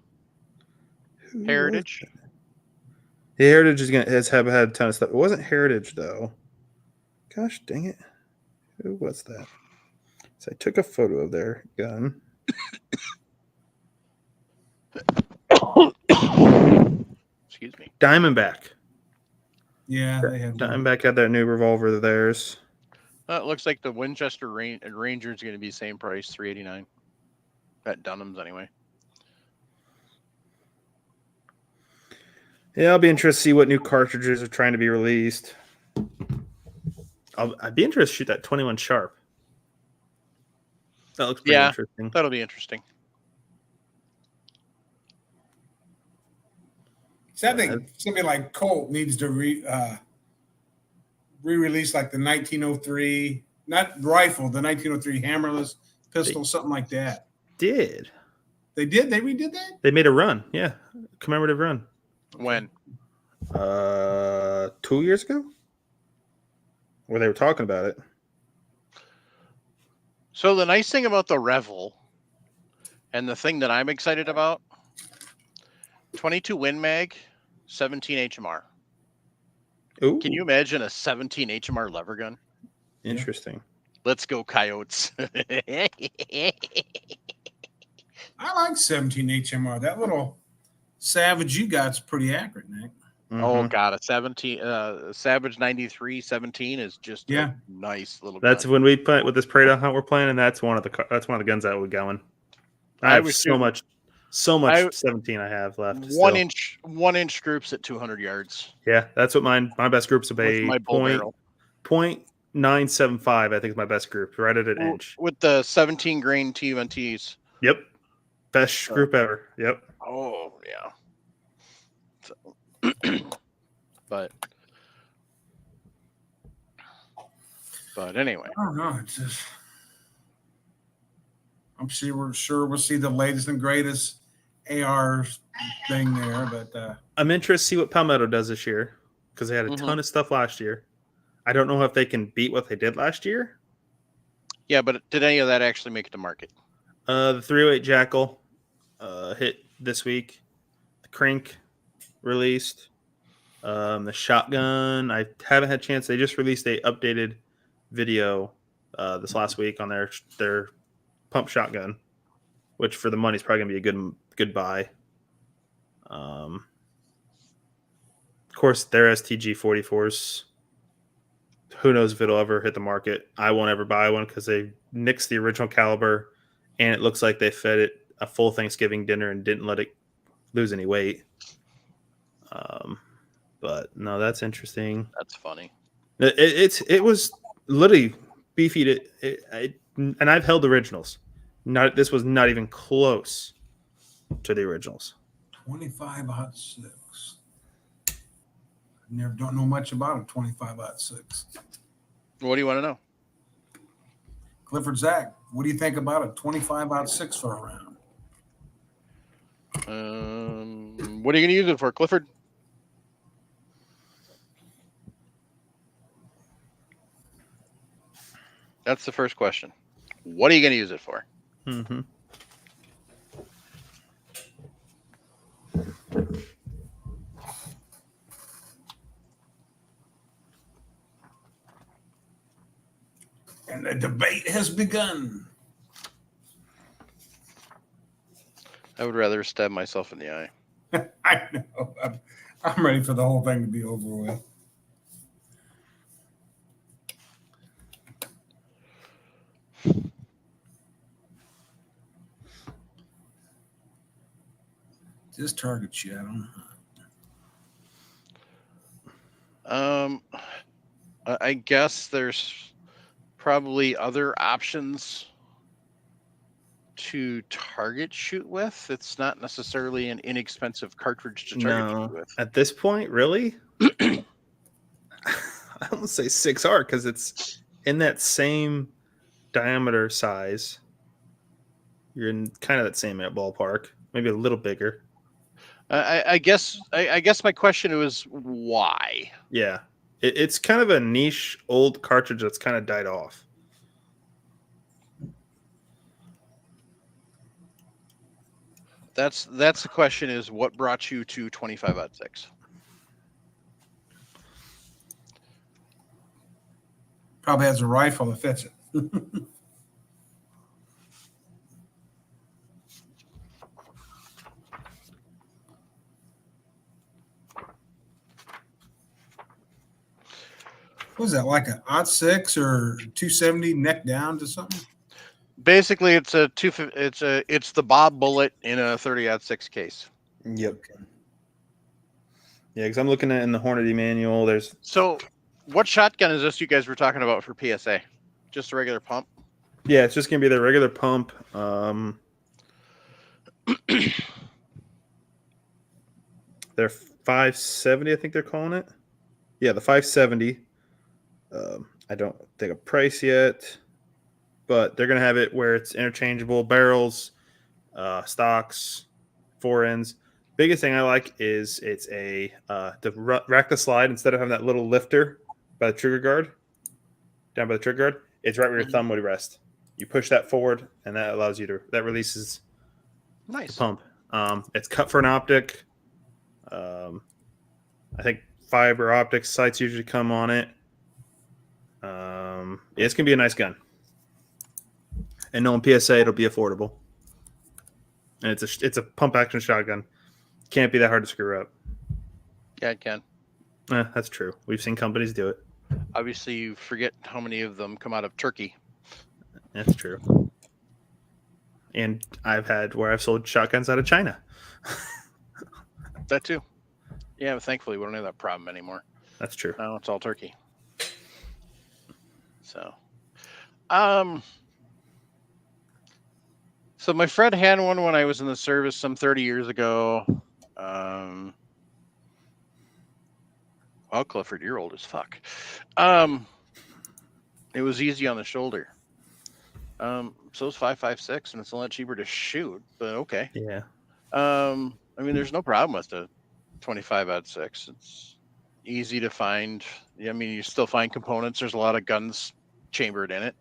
Heritage. Heritage has had a ton of stuff. It wasn't Heritage though. Gosh dang it. Who was that? So I took a photo of their gun. Excuse me. Diamondback. Yeah, they had one. Diamondback had that new revolver of theirs. It looks like the Winchester Ranger is going to be same price, $389. At Dunham's anyway. Yeah, I'll be interested to see what new cartridges are trying to be released. I'd be interested to shoot that 21 Sharp. That looks pretty interesting. That'll be interesting. Something like Colt needs to re-release like the 1903, not rifle, the 1903 hammerless pistol, something like that. Did they did? They redid that? They made a run, yeah, commemorative run. When? 2 years ago, where they were talking about it. So the nice thing about the Revel, and the thing that I'm excited about, 22 Win Mag, 17 HMR. Ooh. Can you imagine a 17 HMR lever gun? Interesting. Let's go, Coyotes. I like 17 HMR. That little Savage you got's pretty accurate, Nick. Mm-hmm. Oh god, a 17 Savage 93 17 is just a nice little That's gun. when we play with this Prado hunt we're playing, and that's one of the guns that we're going. I have so much 17 I have left. 1 inch groups at 200 yards. Yeah, that's what my best group's about. My bull barrel. 0.975, I think is my best group, right at an inch. With the 17 grain T1Ts. Yep. Best group ever. Yep. Oh yeah. So, but anyway. I don't know. It's just, I'm sure we'll see the latest and greatest AR thing there, but I'm interested to see what Palmetto does this year, because they had a ton of stuff last year. I don't know if they can beat what they did last year. Yeah, but did any of that actually make it to market? The 308 Jackal hit this week. The Crank released. The shotgun, I haven't had a chance. They just released a updated video this last week on their pump shotgun, which for the money is probably gonna be a good buy. Of course, their STG 44s. Who knows if it'll ever hit the market? I won't ever buy one because they nixed the original caliber, and it looks like they fed it a full Thanksgiving dinner and didn't let it lose any weight. But no, that's interesting. That's funny. It was literally beefy and I've held originals. This was not even close to the originals. 25-06. Don't know much about a 25-06. What do you want to know? Clifford Zach, what do you think about a 25-06 for a round? What are you going to use it for, Clifford? That's the first question. What are you going to use it for? Mm-hmm. And the debate has begun. I would rather stab myself in the eye. I know. I'm ready for the whole thing to be over with. Just target shit. I don't know. I guess there's probably other options to target shoot with. It's not necessarily an inexpensive cartridge to target shoot with. At this point, really? I almost say 6R because it's in that same diameter size. You're in kind of that same ballpark, maybe a little bigger. I guess my question was why? Yeah, it's kind of a niche old cartridge that's kind of died off. That's the question: is what brought you to 25-06? Probably has a rifle that fits it. What is that, like a .6 or 270 neck down to something? Basically, it's the Bob bullet in a 30-06 case. Yep. Yeah, because I'm looking at in the Hornady manual. There's So, what shotgun is this you guys were talking about for PSA? Just a regular pump? Yeah, it's just gonna be the regular pump. They're 570, I think they're calling it. Yeah, the 570. I don't think a price yet, but they're gonna have it where it's interchangeable barrels, stocks, fore ends. Biggest thing I like is it's a to rack the slide instead of having that little lifter by the trigger guard, down by the trigger guard. It's right where your thumb would rest. You push that forward, and that allows you that releases Nice. the pump. It's cut for an optic. I think fiber optic sights usually come on it. It's gonna be a nice gun, and knowing PSA, it'll be affordable. And it's a pump action shotgun. Can't be that hard to screw up. Yeah, it can. That's true. We've seen companies do it. Obviously, you forget how many of them come out of Turkey. That's true. And I've had where I've sold shotguns out of China. That too. Yeah, but thankfully we don't have that problem anymore. That's true. Now it's all Turkey. So, so my friend had one when I was in the service some 30 years ago. Well, Clifford, you're old as fuck. It was easy on the shoulder. So it's 5.56, and it's a lot cheaper to shoot, but okay. Yeah. I mean, there's no problem with the 25-06. It's easy to find. I mean, you still find components. There's a lot of guns chambered in it.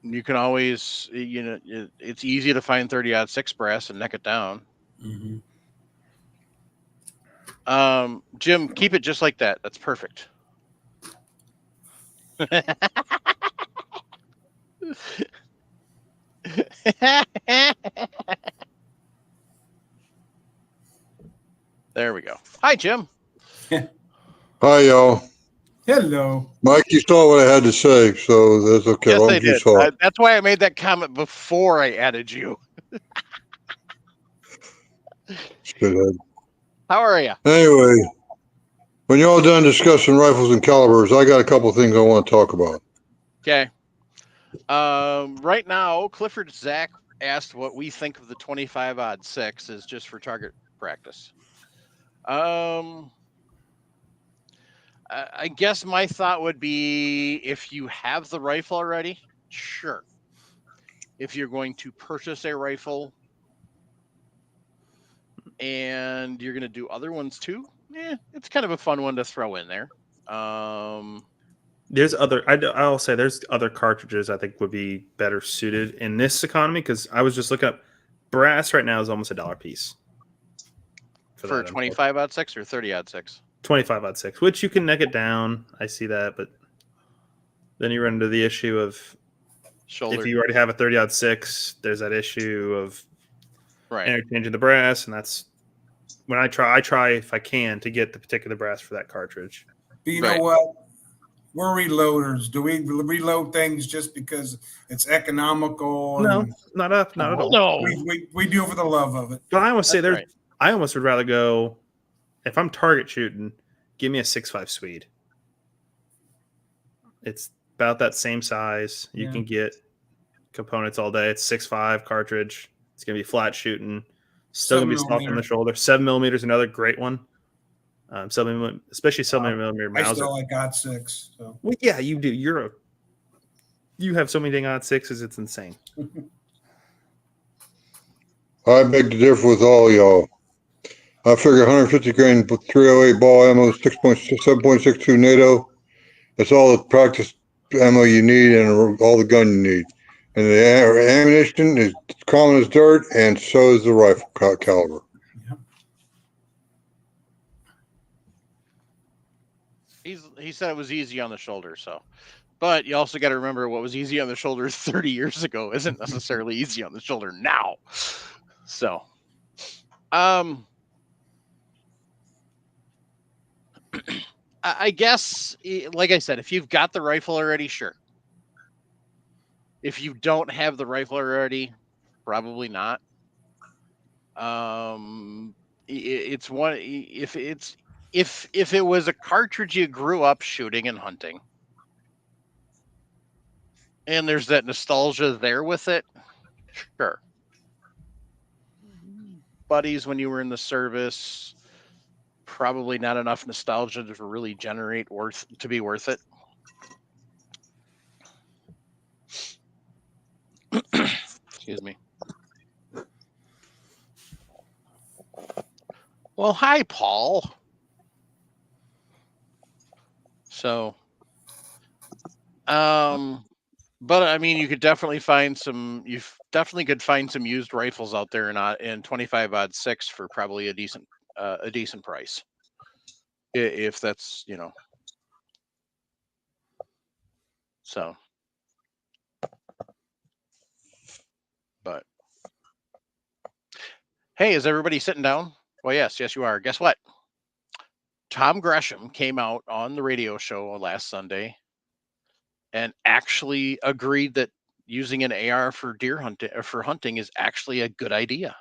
You can always, it's easy to find 30-06 brass and neck it down. Mm-hmm. Jim, keep it just like that. That's perfect. There we go. Hi, Jim. Hi, y'all. Hello. Mike, you saw what I had to say, so that's okay. Yes, As long I as you did. saw it. That's why I made that comment before I added you. Shithead. How are you? Anyway, when you're all done discussing rifles and calibers, I got a couple of things I want to talk about. Okay. Right now, Clifford Zach asked what we think of the 25-06 is just for target practice. I guess my thought would be if you have the rifle already, sure. If you're going to purchase a rifle and you're going to do other ones too, it's kind of a fun one to throw in there. There's other. I'll say there's other cartridges I think would be better suited in this economy because I was just looking up. Brass right now is almost $1 a piece. For 25-06 or 30-06? 25-06, which you can neck it down. I see that, but then you run into the issue of shoulder. If you already have a 30-06, there's that issue of interchanging the brass, and that's when I try if I can to get the particular brass for that cartridge. But you know what? We're reloaders. Do we reload things just because it's economical? No, not at all. No, we do it for the love of it. But I almost say I almost would rather go if I'm target shooting. Give me a 6.5 Swede. It's about that same size. You can get components all day. It's 6.5 cartridge. It's gonna be flat shooting. Still gonna be soft on the shoulder. 7mm is another great one. 7mm, especially 7mm Mauser. I still like .6. So. Well, yeah, you do. You have so many dang .6s, it's insane. I beg to differ with all y'all. I figure 150 grain 308 ball ammo, 7.62 NATO. That's all the practice ammo you need and all the gun you need. And the ammunition is common as dirt, and so is the rifle caliber. He said it was easy on the shoulder, so. But you also got to remember what was easy on the shoulder 30 years ago isn't necessarily easy on the shoulder now. So, I guess, like I said, if you've got the rifle already, sure. If you don't have the rifle already, probably not. It's one if it was a cartridge you grew up shooting and hunting, and there's that nostalgia there with it, sure. Buddies when you were in the service, probably not enough nostalgia to really generate to be worth it. Excuse me. Well, hi, Paul. So, but I mean, you could definitely find some. You definitely could find some used rifles out there in 25-06 for probably a decent price, if that's So, but hey, is everybody sitting down? Well, yes, you are. Guess what? Tom Gresham came out on the radio show last Sunday and actually agreed that using an AR for deer hunting or for hunting is actually a good idea.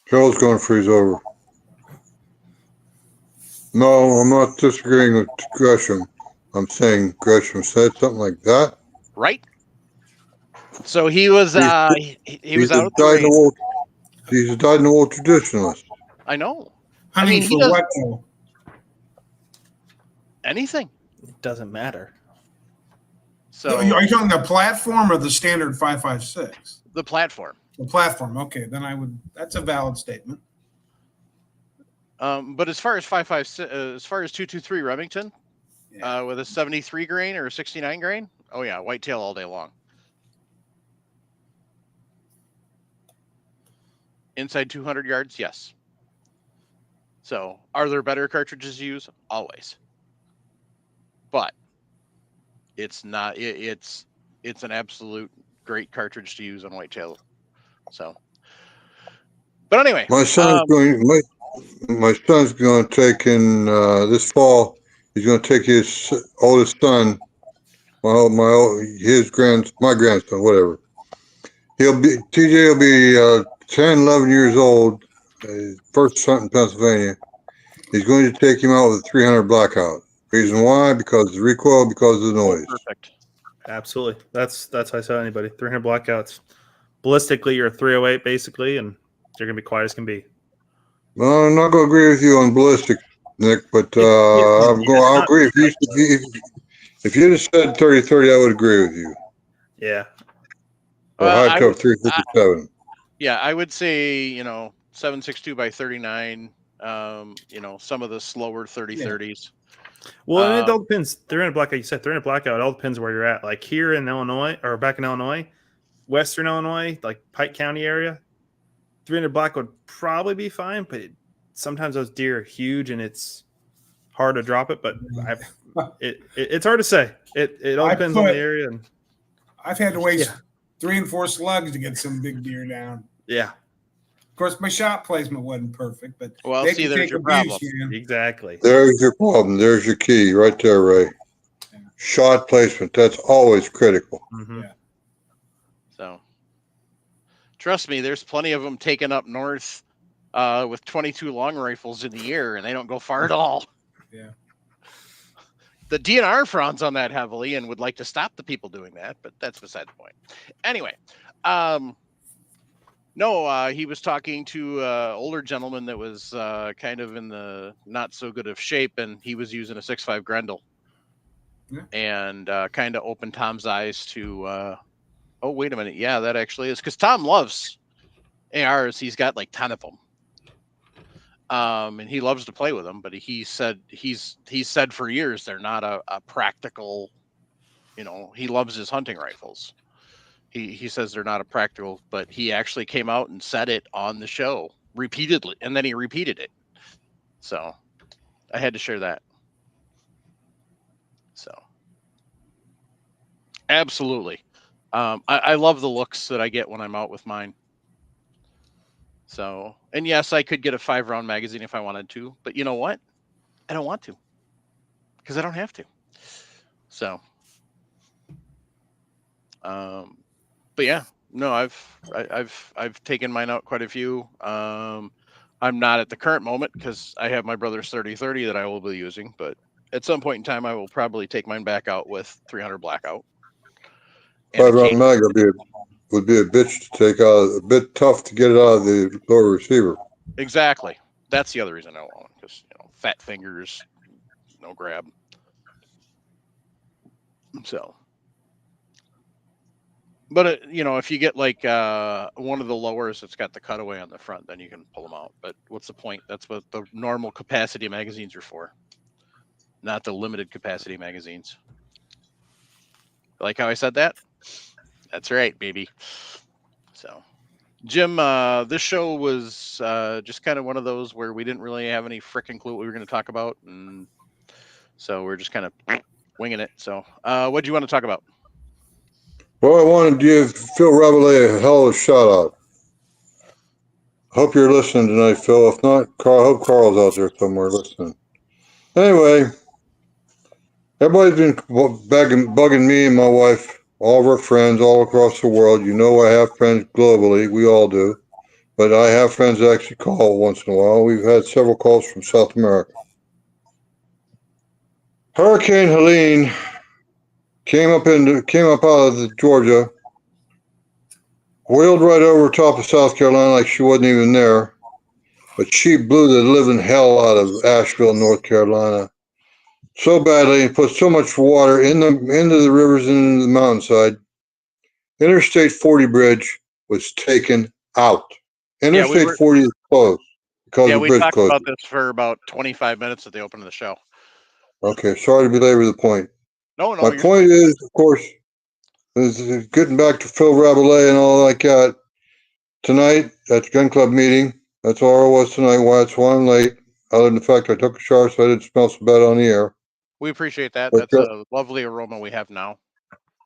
Joe's going to freeze over. No, I'm not disagreeing with Gresham. I'm saying Gresham said something like that. Right? So he was he was out at the range. He's a dyed-in-the-wool traditionalist. I know. I mean, for what though? Anything. It doesn't matter. So, are you talking the platform or the standard 5.56? The platform. The platform. Okay, then that's a valid statement. But as far as 5.56, as far as 223 Remington, with a 73 grain or a 69 grain, oh yeah, whitetail all day long. Inside 200 yards, yes. So, are there better cartridges to use? Always. But it's not. It's an absolute great cartridge to use on whitetail. So, but anyway, my son's going to take in this fall. He's going to take his oldest son, my grandson, whatever. TJ will be 10, 11 years old. First hunt in Pennsylvania. He's going to take him out with a 300 blackout. Reason why? Because of the recoil, because of the noise. Perfect. Absolutely. That's how I tell anybody. 300 blackouts. Ballistically, you're a 308 basically, and you're going to be quiet as can be. Well, I'm not going to agree with you on ballistic, Nick, but I'll agree. If you just said 30-30, I would agree with you. Yeah. Or high cover 357. Yeah, I would say 7.62 by 39. Some of the slower 30-30s. Well, it all depends. 300 blackout. You said 300 blackout. It all depends where you're at. Like here in Illinois, or back in Illinois, Western Illinois, like Pike County area, 300 blackout would probably be fine. But sometimes those deer are huge, and it's hard to drop it. But it's hard to say. It all depends on the area. And I've had to waste 3 and 4 slugs to get some big deer down. Yeah. Of course, my shot placement wasn't perfect, but see, there's your problem. Exactly. There's your problem. There's your key right there, Ray. Yeah. Shot placement. That's always critical. Mm-hmm. Yeah. So, trust me, there's plenty of them taken up north with 22 long rifles in the air, and they don't go far at all. Yeah. The DNR frowns on that heavily and would like to stop the people doing that, but that's beside the point. Anyway, no, he was talking to an older gentleman that was kind of in the not so good of shape, and he was using a 6.5 Grendel. Yeah. And kind of opened Tom's eyes to, oh, wait a minute. Yeah, that actually is. Because Tom loves ARs. He's got like 10 of them. And he loves to play with them, but he said for years they're not a practical, he loves his hunting rifles. He says they're not a practical, but he actually came out and said it on the show repeatedly, and then he repeated it. So I had to share that. So absolutely. I love the looks that I get when I'm out with mine. So, and yes, I could get a 5-round magazine if I wanted to, but you know what? I don't want to because I don't have to. So, but yeah, no, I've taken mine out quite a few. I'm not at the current moment because I have my brother's 30-30 that I will be using, but at some point in time, I will probably take mine back out with 300 blackout. And 5-round mag would be a bitch to take out. A bit tough to get it out of the lower receiver. exactly. That's the other reason I don't want one because fat fingers, no grab. So, but if you get like one of the lowers that's got the cutaway on the front, then you can pull them out. But what's the point? That's what the normal capacity magazines are for, not the limited capacity magazines. Like how I said that? That's right, baby. So, Jim, this show was just kind of one of those where we didn't really have any freaking clue what we were going to talk about, and so we're just kind of winging it. So, what do you want to talk about? Well, I wanted to give Phil Rabelais a hell of a shout out. Hope you're listening tonight, Phil. If not, I hope Carl's out there somewhere listening. Anyway, everybody's been bugging me and my wife, all of our friends all across the world. You know I have friends globally. We all do. But I have friends that actually call once in a while. We've had several calls from South America. Hurricane Helene came up out of Georgia, wheeled right over top of South Carolina like she wasn't even there. But she blew the living hell out of Asheville, North Carolina, so badly and put so much water into the rivers and into the mountainside. Interstate 40 bridge was taken out. Interstate 40 is closed because the we bridge talked closed. about this for about 25 minutes at the opening of the show. Okay, sorry to belabor the point. No, my point is, of course, is getting back to Phil Rabelais and all like that. Tonight at the gun club meeting, that's all it was tonight. That's why I'm late. Other than the fact I took a shower, so I didn't smell so bad on the air. We appreciate that. That's a lovely aroma we have now.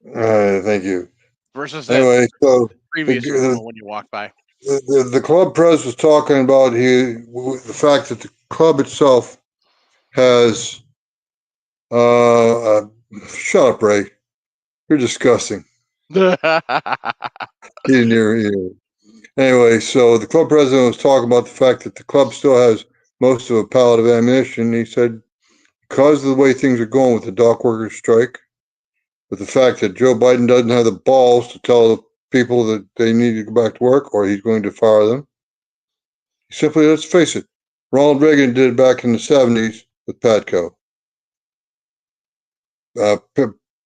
Thank you. Versus anyway, so previous aroma when you walk by. The club pres was talking about the fact that the club itself has. Shut up, Ray. You're disgusting. You didn't hear. Anyway, so the club president was talking about the fact that the club still has most of a pallet of ammunition. He said, because of the way things are going with the dock workers strike, with the fact that Joe Biden doesn't have the balls to tell the people that they need to go back to work or he's going to fire them. Simply, let's face it, Ronald Reagan did it back in the 70s with Patco.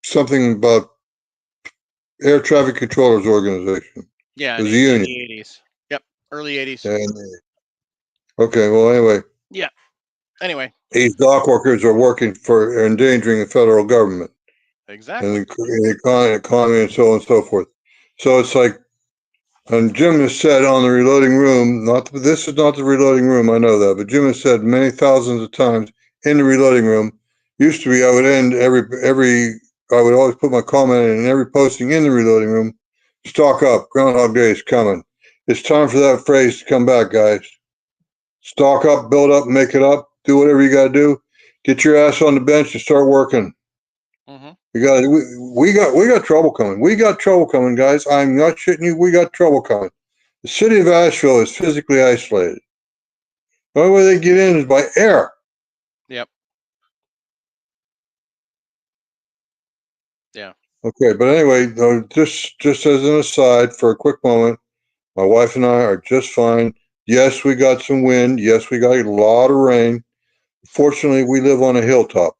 Something about Air Traffic Controllers Organization. Yeah, it was a union. The 80s. Yep, early 80s. Okay, well, anyway. Yeah. Anyway. These dock workers are working for endangering the federal government. Exactly. And the economy and so on and so forth. So it's like, and Jim has said on the reloading room, this is not the reloading room, I know that, but Jim has said many thousands of times in the reloading room, used to be I would end I would always put my comment in every posting in the reloading room, stock up, Groundhog Day is coming. It's time for that phrase to come back, guys. Stock up, build up, make it up, do whatever you got to do. Get your ass on the bench and start working. Mm-hmm. We got trouble coming. We got trouble coming, guys. I'm not shitting you. We got trouble coming. The city of Asheville is physically isolated. The only way they get in is by air. Yep. Yeah. Okay, but anyway, just as an aside for a quick moment, my wife and I are just fine. Yes, we got some wind. Yes, we got a lot of rain. Fortunately, we live on a hilltop.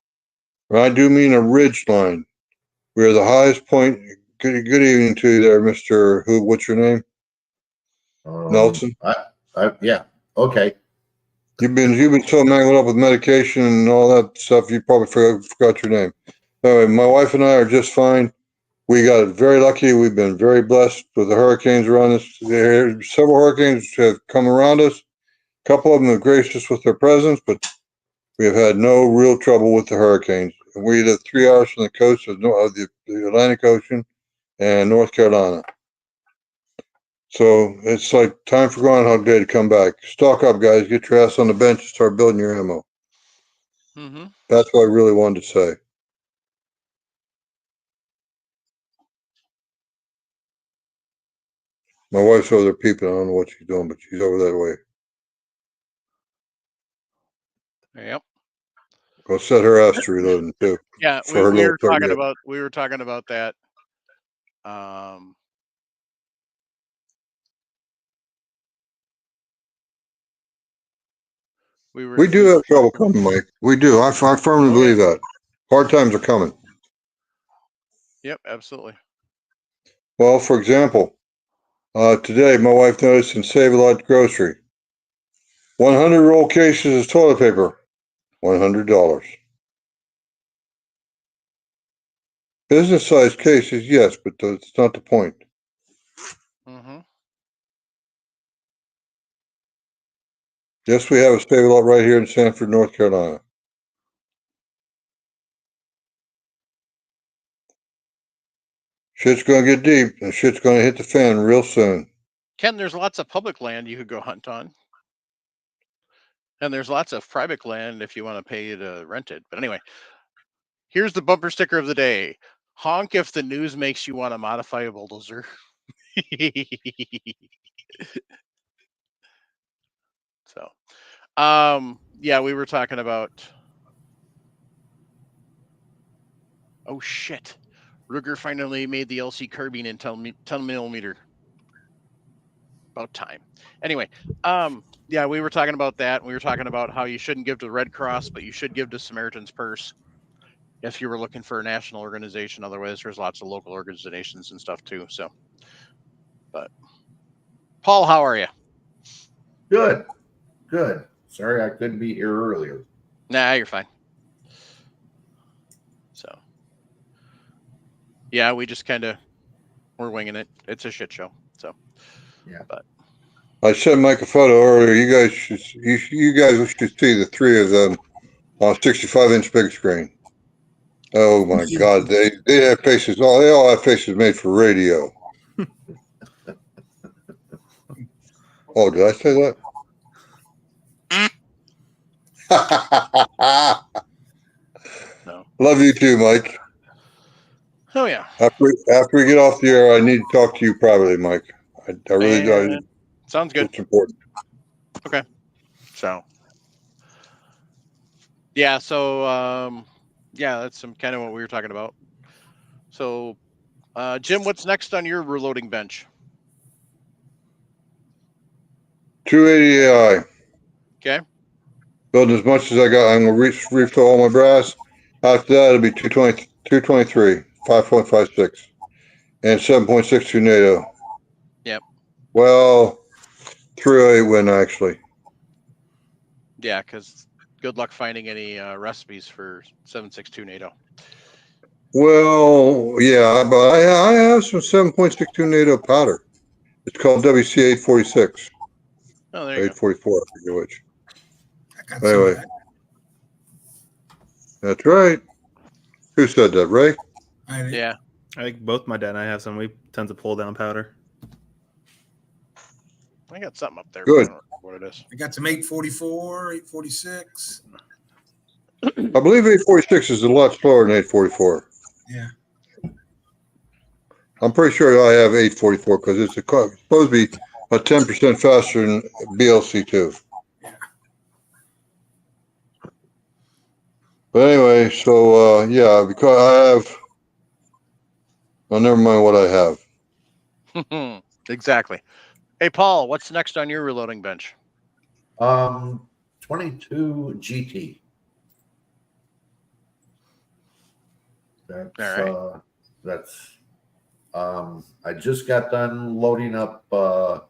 And I do mean a ridge line. We are the highest point. Good evening to you there, Mr. What's your name? Nelson? Yeah. Okay. You've been so mangled up with medication and all that stuff, you probably forgot your name. Anyway, my wife and I are just fine. We got very lucky. We've been very blessed with the hurricanes around us. Several hurricanes have come around us. A couple of them have graced us with their presence, but we have had no real trouble with the hurricanes. We live 3 hours from the coast of the Atlantic Ocean and North Carolina. So it's like time for Groundhog Day to come back. Stock up, guys. Get your ass on the bench and start building your ammo. Mm-hmm. That's what I really wanted to say. My wife's over there peeping. I don't know what she's doing, but she's over that way. Yep. Go set her ass to reloading too. Yeah, we For her little were talking 38. about that. We do have trouble coming, Mike. We do. I firmly believe that. Hard times are coming. Yep, absolutely. Well, for example, today my wife noticed in Save-A-Lot Grocery, 100 roll cases of toilet paper, $100. Business size cases, yes, but that's not the point. Mm-hmm. Yes, we have a Save-A-Lot right here in Sanford, North Carolina. Shit's gonna get deep, and shit's gonna hit the fan real soon. Ken, there's lots of public land you could go hunt on. And there's lots of private land if you want to pay to rent it. But anyway, here's the bumper sticker of the day. Honk if the news makes you want to modify a bulldozer. So, yeah, we were talking about. Oh shit! Ruger finally made the LC carbine in 10 millimeter. About time. Anyway, yeah, we were talking about that. We were talking about how you shouldn't give to the Red Cross, but you should give to Samaritan's Purse if you were looking for a national organization. Otherwise, there's lots of local organizations and stuff too. So, but Paul, how are you? Good. Good. Sorry I couldn't be here earlier. Nah, you're fine. So, yeah, we just we're winging it. It's a shit show. So, yeah. But I sent Mike a photo earlier. You guys should see the three of them on 65-inch big screen. Oh my God, they have faces. They all have faces made for radio. Oh, did I say that? no. Love you too, Mike. Oh yeah. After we get off the air, I need to talk to you privately, Mike. I really do. Sounds good. It's important. Okay. So, yeah. So, yeah, that's some kind of what we were talking about. So, Jim, what's next on your reloading bench? 280 AI. Okay. Building as much as I got. I'm going to refill all my brass. After that, it'll be 223, 5.56, and 7.62 NATO. Yep. Well, 308 win, actually. Yeah, because good luck finding any recipes for 7.62 NATO. Well, yeah, but I have some 7.62 NATO powder. It's called WC 846. Oh, there you 844, I forget which. I got some Anyway, of that. that's right. Who said that, Ray? I go. did. Yeah. I think both my dad and I have some. We tons of pull down powder. I got something up there. Good. But I don't remember what it is. I got some 844, 846. I believe 846 is a lot slower than 844. Yeah. I'm pretty sure I have 844 because it's supposed to be a 10% faster than BLC2. Yeah. But anyway, so yeah, because I have. Well, never mind what I have. Exactly. Hey, Paul, what's next on your reloading bench? 22 GT. That's I just got done loading up a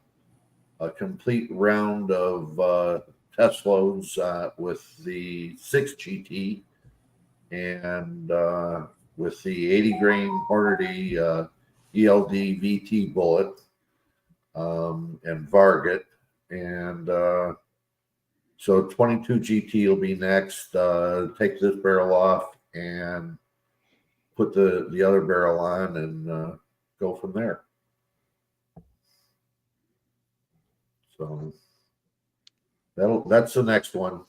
complete round of test loads with the 6 GT and with the 80 grain Hornady ELD VT bullet and Varget. And so 22 GT will be next. Take this barrel off and put the other barrel on and go from there. So that's the next one.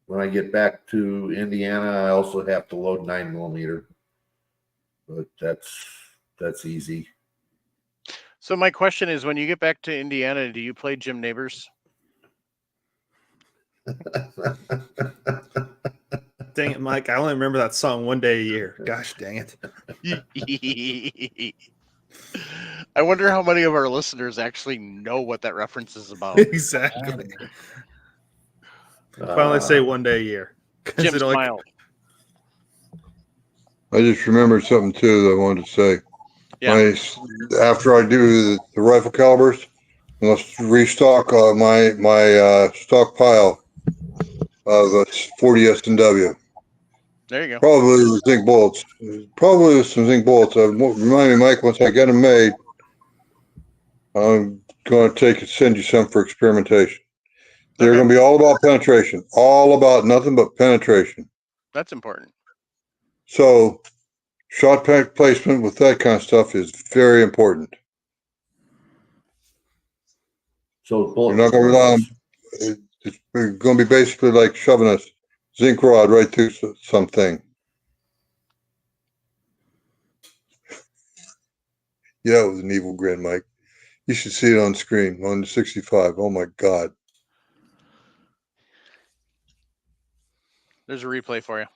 When I get back to Indiana, I also have to load 9mm, but that's easy. So my question is, when you get back to Indiana, do you play Jim Neighbors? Dang it, Mike! I only remember that song one day a year. Gosh, dang it! I wonder how many of our listeners actually know what that reference is about. Exactly. Finally, say one day a year. 'Cause Jim it'll, like, smiled. I just remembered something too that I wanted to say. Yeah. After I do the rifle calibers, let's restock my stockpile of 40 S&W. There you go. Probably with zinc bullets. Probably with some zinc bullets. Remind me, Mike, once I get them made, I'm going to send you some for experimentation. They're Okay. going to be all about penetration. All about nothing but penetration. That's important. So shot pack placement with that kind of stuff is very important. So You're not going to rely on, it's going to be basically like shoving a zinc rod right through something. Yeah, it was an evil grin, Mike. You should see it on screen on the 65. Oh my God. There's a replay for you.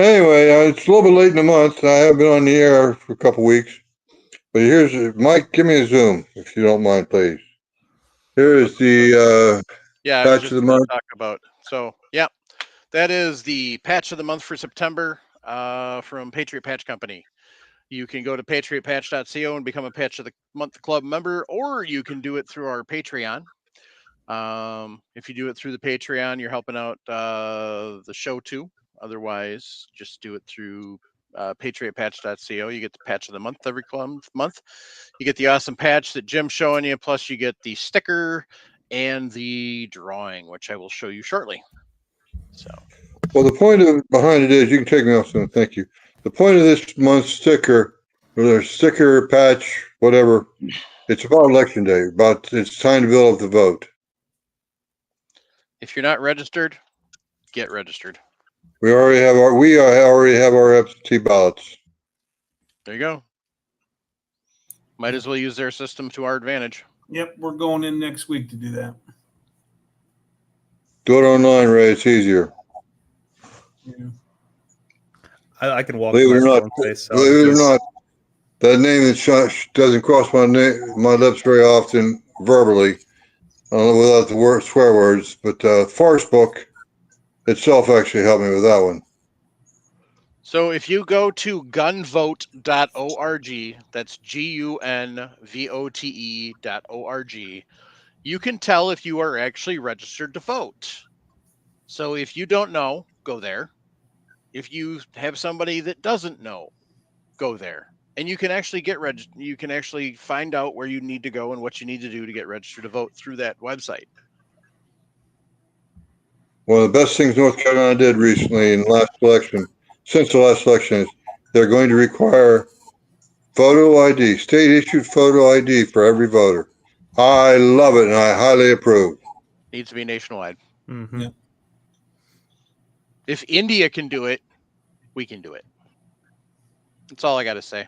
Anyway, it's a little bit late in the month. I have been on the air for a couple weeks. But here's, Mike, give me a zoom, if you don't mind, please. Here is the Yeah, I was patch just of the going to month. talk about. So, yeah, that is the patch of the month for September from Patriot Patch Company. You can go to patriotpatch.co and become a Patch of the Month Club member, or you can do it through our Patreon. If you do it through the Patreon, you're helping out the show too. Otherwise, just do it through patriotpatch.co. You get the Patch of the Month every month. You get the awesome patch that Jim's showing you, plus you get the sticker and the drawing, which I will show you shortly. So, Well, the point behind it is, you can take me off soon. Thank you. The point of this month's sticker, or sticker, patch, whatever, it's about election day. It's time to build up the vote. if you're not registered, get registered. We already have our absentee ballots. There you go. Might as well use their system to our advantage. Yep, we're going in next week to do that. Do it online, Ray. It's easier. Yeah. I can walk Believe it or not, that name that doesn't cross my lips very often verbally, without the swear words. But Farce Book itself actually helped me with that one. So if you go to gunvote.org, that's gunvote.org, you can tell if you are actually registered to vote. So if you don't know, go there. If you have somebody that doesn't know, go there. And you can actually get registered. You can actually find out where you need to go and what you need to do to get registered to vote through that website. One of the best things North Carolina did recently in the last election, since the last election, is they're going to require photo ID, state-issued photo ID for every voter. I love it, and I highly approve. Needs to be nationwide. Mm-hmm. Yeah. If India can do it, we can do it. That's all I got to say.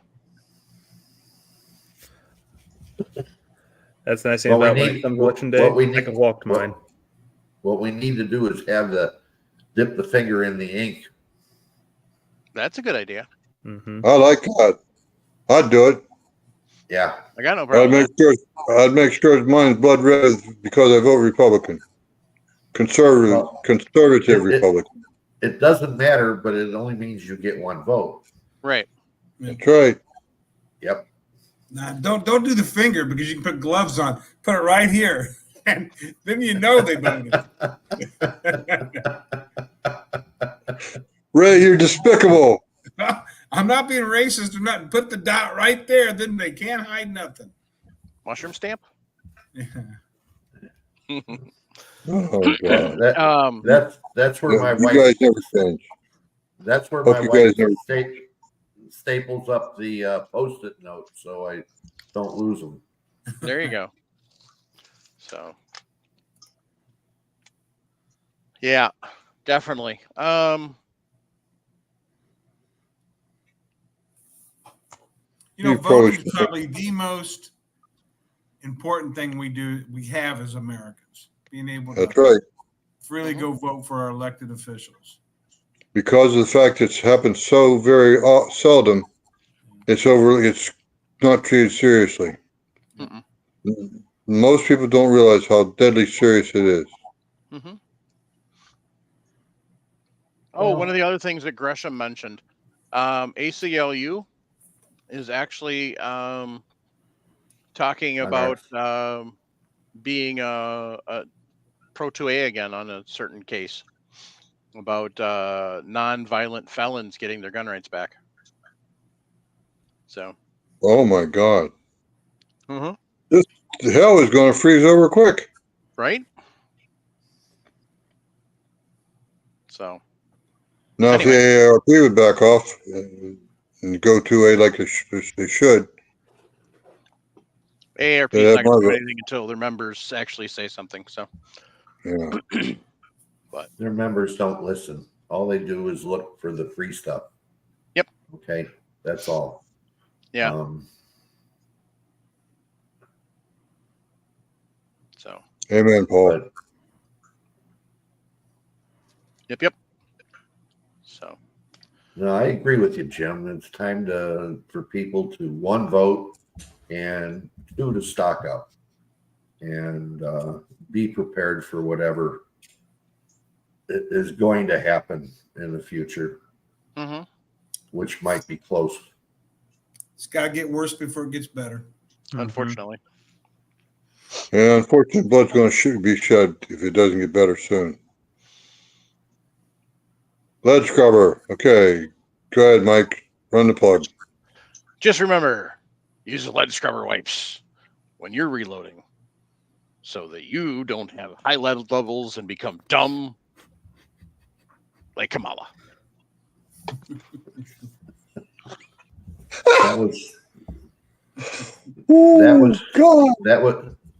That's the nice thing about when it comes election day. I can walk to mine. What we need to do is dip the finger in the ink. That's a good idea. Mm-hmm. I like that. I'd do it. Yeah. I got no problem. I'd make sure mine's blood red because I vote Republican. Conservative Republican. It doesn't matter, but it only means you get one vote. Right. That's right. Yep. Nah, don't do the finger because you can put gloves on. Put it right here, and then you know they voted. Ray, you're despicable. I'm not being racist or nothing. Put the dot right there, then they can't hide nothing. Mushroom stamp. Oh God. That's where my You wife. guys never change. That's where Hope my you wife guys never. staples up the Post-it note so I don't lose them. There you go. So, yeah, definitely. Voting is probably the most important thing we have as Americans. Being able to That's right. freely go vote for our elected officials. Because of the fact it's happened so very seldom, it's not treated seriously. Mm-mm. Most people don't realize how deadly serious it is. Mm-hmm. Oh, one of the other things that Gresham mentioned, ACLU is actually talking about being a Pro 2A again on a certain case about non-violent felons getting their gun rights back. So. Oh my God! Mm-hmm. This hell is going to freeze over quick. Right. So. Now, Anyway. if the AARP would back off and go 2A like they should. AARP is not going to do anything until their members actually say something. So. Yeah. But their members don't listen. All they do is look for the free stuff. Yep. Okay. That's all. Yeah. So. Amen, Paul. Yep. So. No, I agree with you, Jim. It's time for people to, 1, vote, and 2, to stock up and be prepared for whatever is going to happen in the future, which might be close. It's got to get worse before it gets better. Unfortunately. Yeah, unfortunately, blood's going to be shed if it doesn't get better soon. Lead scrubber. Okay. Go ahead, Mike. Run the plug. Just remember, use the lead scrubber wipes when you're reloading so that you don't have high lead levels and become dumb like Kamala.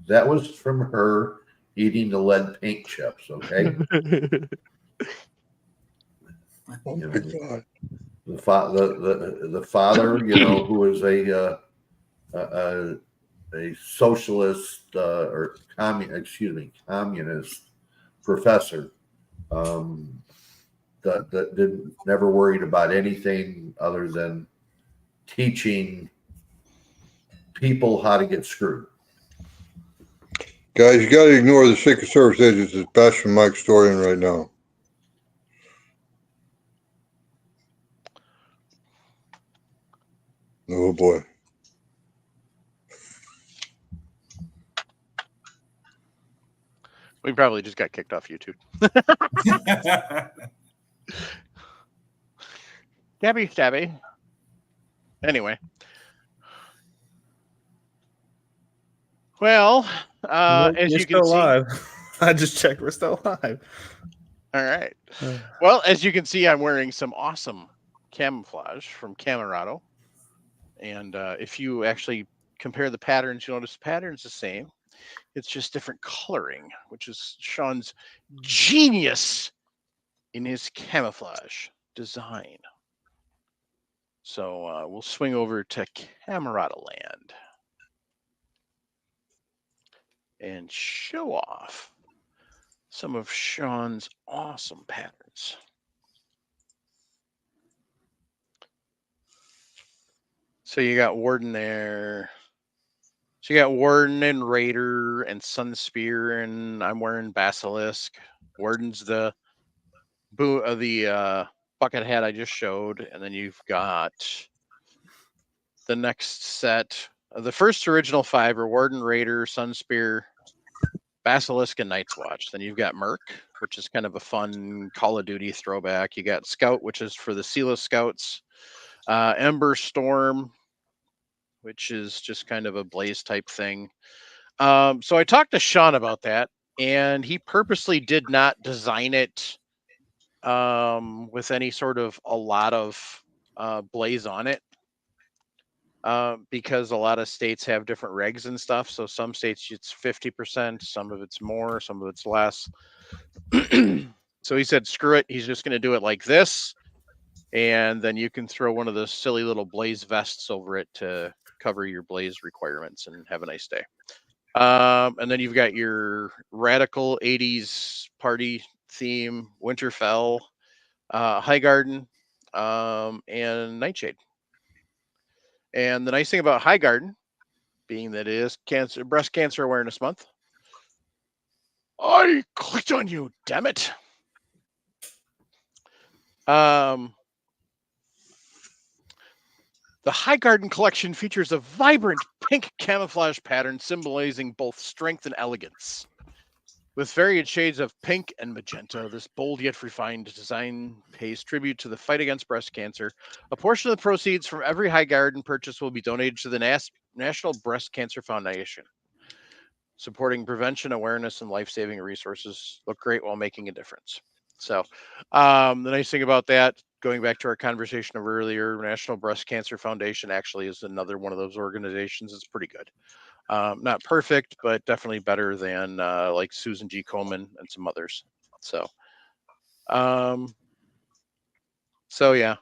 That was from her eating the lead paint chips, okay? Oh my God. The father, who is a socialist or communist professor, that never worried about anything other than teaching people how to get screwed. Guys, you got to ignore the Secret Service agents that's bashing Mike's story in right now. Oh boy. We probably just got kicked off YouTube. Stabby. Anyway. Well, as you can see, live. I just checked. We're still live. All right. Well, as you can see, I'm wearing some awesome camouflage from Camerado. And if you actually compare the patterns, you'll notice the pattern's the same. It's just different coloring, which is Sean's genius in his camouflage design. So we'll swing over to Camerado Land and show off some of Sean's awesome patterns. So you got Warden there. So you got Warden and Raider and Sunspear, and I'm wearing Basilisk. Warden's the bucket hat I just showed, and then you've got the next set. The first original 5 are Warden, Raider, Sunspear, Basilisk, and Night's Watch. Then you've got Merc, which is kind of a fun Call of Duty throwback. You got Scout, which is for the Sela Scouts. Ember Storm, which is just kind of a blaze type thing. So I talked to Sean about that, and he purposely did not design it with any sort of a lot of blaze on it. Because a lot of states have different regs and stuff. So some states it's 50%, some of it's more, some of it's less. So he said, screw it. He's just going to do it like this. And then you can throw one of those silly little blaze vests over it to cover your blaze requirements and have a nice day. And then you've got your radical 80s party theme, Winterfell, High Garden, and Nightshade. And the nice thing about High Garden, being that it is breast cancer awareness month. I clicked on you, damn it. The High Garden collection features a vibrant pink camouflage pattern symbolizing both strength and elegance. With varied shades of pink and magenta, this bold yet refined design pays tribute to the fight against breast cancer. A portion of the proceeds from every High Garden purchase will be donated to the National Breast Cancer Foundation, supporting prevention, awareness, and life-saving resources. Look great while making a difference. So the nice thing about that, going back to our conversation of earlier, National Breast Cancer Foundation actually is another one of those organizations. It's pretty good. Not perfect, but definitely better than like Susan G. Komen and some others. So yeah.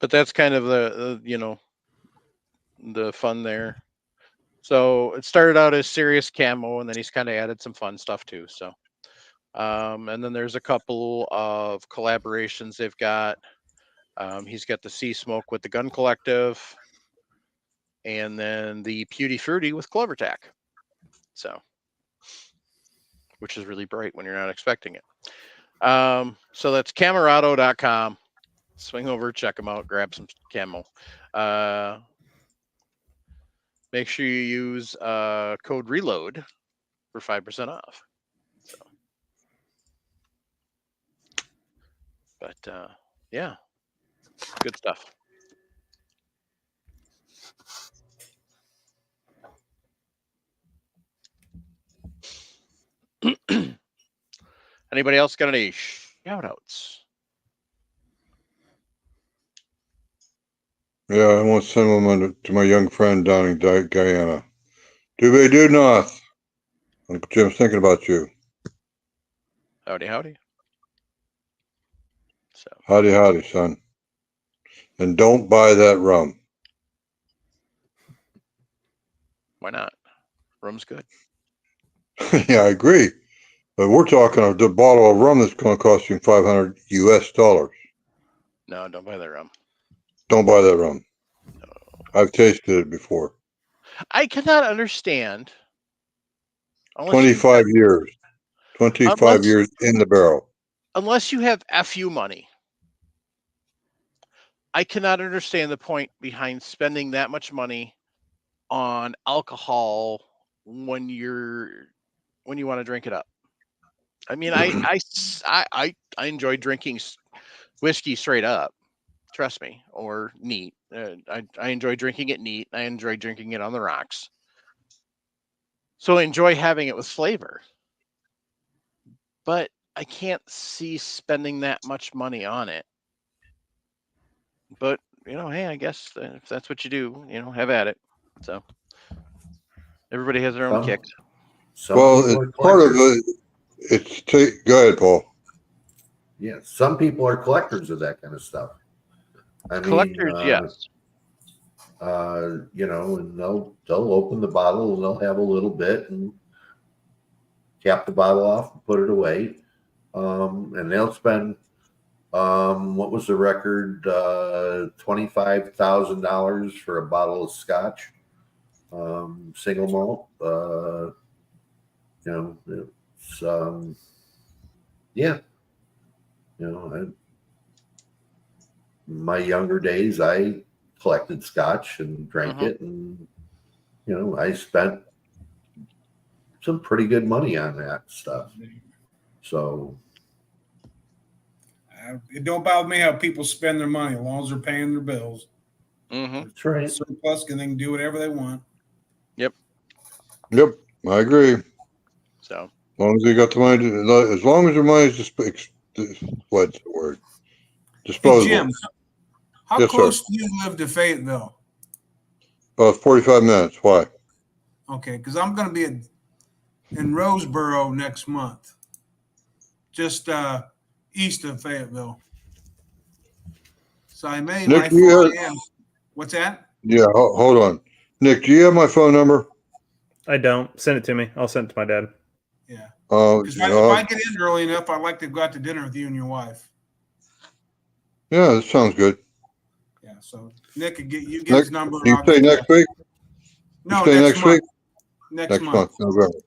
But that's kind of the the fun there. So it started out as serious camo, and then he's kind of added some fun stuff too. So, and then there's a couple of collaborations they've got. He's got the Sea Smoke with the Gun Collective, and then the Pewty Fruity with CloverTac. So, which is really bright when you're not expecting it. So that's Camerado.com. Swing over, check them out, grab some camo. Make sure you use code RELOAD for 5% off. So, but yeah, good stuff. Anybody else got any shout outs? Yeah, I want to send one to my young friend down in Guyana. Do due north. Uncle Jim's thinking about you. Howdy, howdy. So, Howdy, howdy, son. And don't buy that rum. why not? Rum's good. Yeah, I agree. But we're talking the bottle of rum that's going to cost you $500 US. No, don't buy that rum. Don't buy that rum. No. I've tasted it before. I cannot understand. 25 years. 25 years in the barrel. Unless you have FU money. I cannot understand the point behind spending that much money on alcohol when you want to drink it up. I mean, I enjoy drinking whiskey straight up. Trust me, or neat. I enjoy drinking it neat. I enjoy drinking it on the rocks. So I enjoy having it with flavor. But I can't see spending that much money on it. But, hey, I guess if that's what you do, have at it. So everybody has their own kicks. Well, it's part of it. Go ahead, Paul. Yeah, some people are collectors of that kind of stuff. Collectors, yes. And they'll open the bottle and they'll have a little bit and cap the bottle off and put it away. And they'll spend what was the record? $25,000 for a bottle of scotch, single malt. It's yeah. My younger days, I collected scotch and drank it, and I spent some pretty good money on that stuff. So it don't bother me how people spend their money as long as they're paying their bills. That's right. Surplus, and they can do whatever they want. Yep, I agree. So as long as you got the money, as long as your money is what's the word? Hey, Disposable. Jim, how Yes, sir. close do you live to Fayetteville? About 45 minutes. Why? Okay, because I'm going to be in Roseboro next month, just east of Fayetteville. So I may Nick, fly in. What's that? Yeah, hold on. Nick, do you have my phone number? I don't. Send it to me. I'll send it to my dad. Yeah. Oh, Because if I get in early enough, I'd like to go out to dinner with you and your wife. yeah, that sounds good. Yeah. So Nick could get Nick, his number. you I'll say get next week? No, say next next month. week? Next month. Month, November.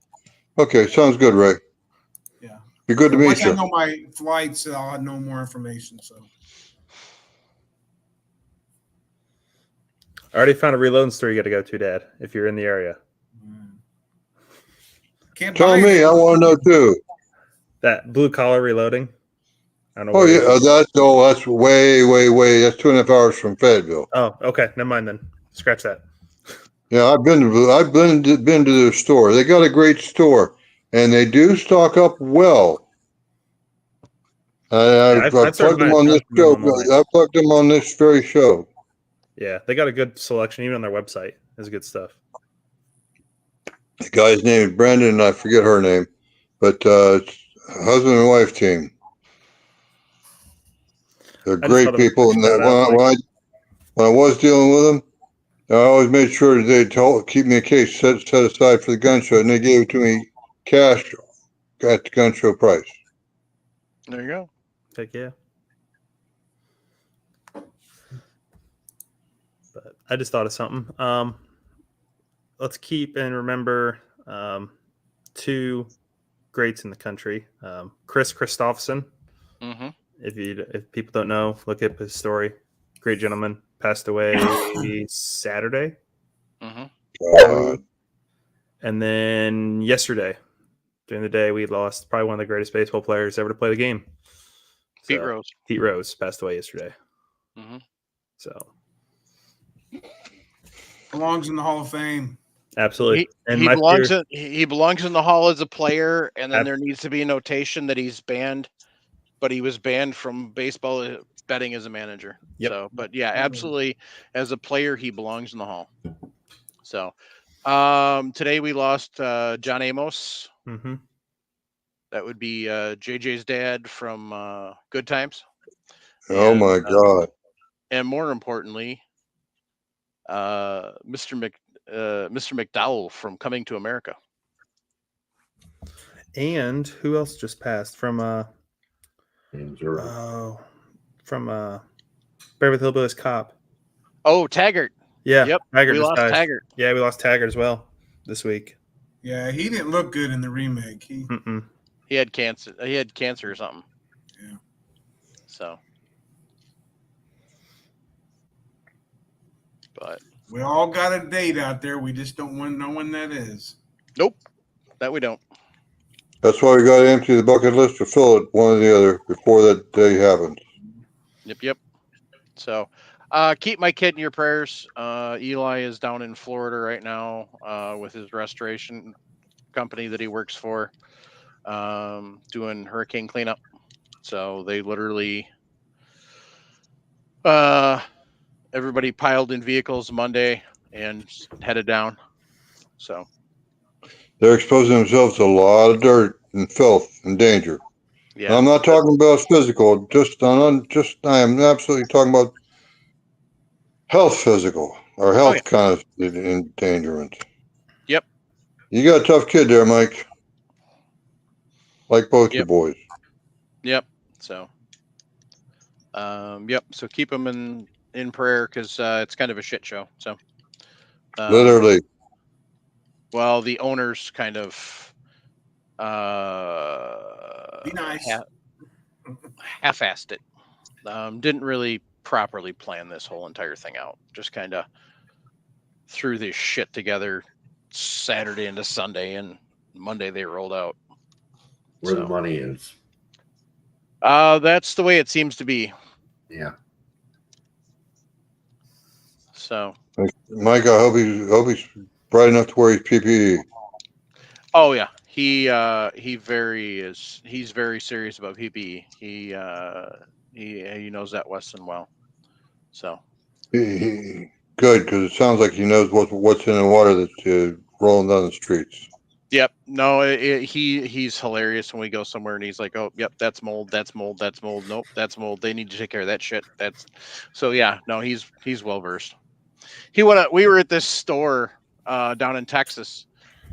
Okay, sounds good, Ray. Yeah. Be good to meet Once I you. know my flights, I'll have no more information. So I already found a reloading store you got to go to, Dad, if you're in the area. can't Tell buy me, it. I want to know too. That blue collar reloading. I don't know Oh where it yeah, is. that's way, way, way. That's 2.5 hours from Fayetteville. Oh, okay. Never mind then. Scratch that. Yeah, I've been to their store. They got a great store, and they do stock up well. I've I've started plugged them buying on a ton this from them show. online. I've plugged them on this very show. Yeah, they got a good selection even on their website. It's good stuff. The guy's name is Brandon, and I forget her name, but it's a husband and wife team. They're I just saw great them people, and shout out, like, when I was dealing with them, I always made sure that they'd keep me a case set aside for the gun show, and they gave it to me cash at the gun show price. There you go. heck yeah. But I just thought of something. Let's keep and remember two greats in the country. Chris Christopherson. Mm-hmm. If people don't know, look up his story. Great gentleman, passed away Saturday. Mm-hmm. And then yesterday, during the day, we lost probably one of the greatest baseball players ever to play the game. Pete Rose. Pete Rose passed away yesterday. Mm-hmm. So Belongs in the Hall of Fame. absolutely. He belongs in the Hall as a player, and then there needs to be a notation that he's banned, but he was banned from baseball betting as a manager. Yep. So, but yeah, absolutely, as a player, he belongs in the Hall. So, today we lost John Amos. Mm-hmm. That would be JJ's dad from Good Times. Oh my God! And more importantly, Mr. McDowell from Coming to America. And who else just passed from Beverly Hillbillies Cop? Oh, Taggart. Yeah, Yep. Taggart We just lost died. Taggart. Yeah, we lost Taggart as well this week. Yeah, he didn't look good in the remake. He had cancer. He had cancer or something. Yeah. So, but we all got a date out there. We just don't want to know when that is. Nope, that we don't. That's why we got to empty the bucket list or fill it, one or the other, before that day happens. Yep. So, keep my kid in your prayers. Eli is down in Florida right now with his restoration company that he works for, doing hurricane cleanup. So they literally, everybody piled in vehicles Monday and headed down. So they're exposing themselves to a lot of dirt and filth and danger. yeah, and I'm not talking about physical. I am absolutely talking about health physical or health kind of endangerment. Yep. You got a tough kid there, Mike. Like both your boys. Yep. So, yep. So keep them in prayer because it's kind of a shit show. So, Literally. Well, the owners kind of be nice. Half-assed it. Didn't really properly plan this whole entire thing out. Just kind of threw this shit together Saturday into Sunday, and Monday they rolled out. Where the money is. That's the way it seems to be. Yeah. So, Mike, I hope he's bright enough to wear his PPE. oh yeah, He's very serious about PPE. He knows that Weston well. So Good, because it sounds like he knows what's in the water that's rolling down the streets. yep, no, he's hilarious when we go somewhere and he's like, oh, yep, that's mold, that's mold, that's mold. Nope, that's mold. They need to take care of that shit. That's so yeah, no, he's well versed. We were at this store down in Texas.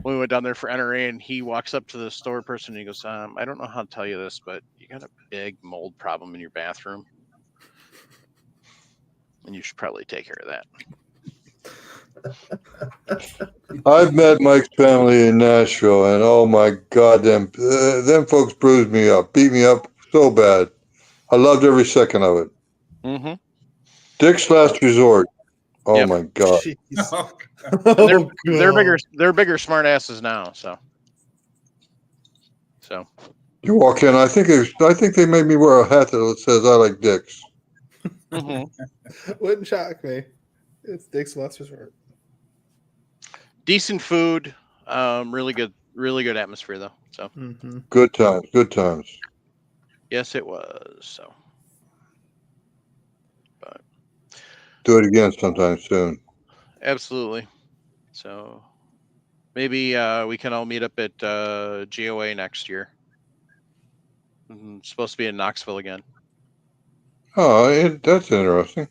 We went down there for NRA, and he walks up to the store person and he goes, I don't know how to tell you this, but you got a big mold problem in your bathroom, and you should probably take care of that. I've met Mike's family in Nashville, and oh my God, them folks bruised me up, beat me up so bad. I loved every second of it. Mm-hmm. Dick's last resort. Oh Yep. my God. They're bigger smart asses now. So You walk in, I think they made me wear a hat that says I like dicks. Wouldn't shock me. It's Dick's Last Resort. decent food, really good atmosphere though. So Good times. yes, it was. So, but Do it again sometime soon. absolutely. So maybe we can all meet up at GOA next year. It's supposed to be in Knoxville again. Oh, that's interesting.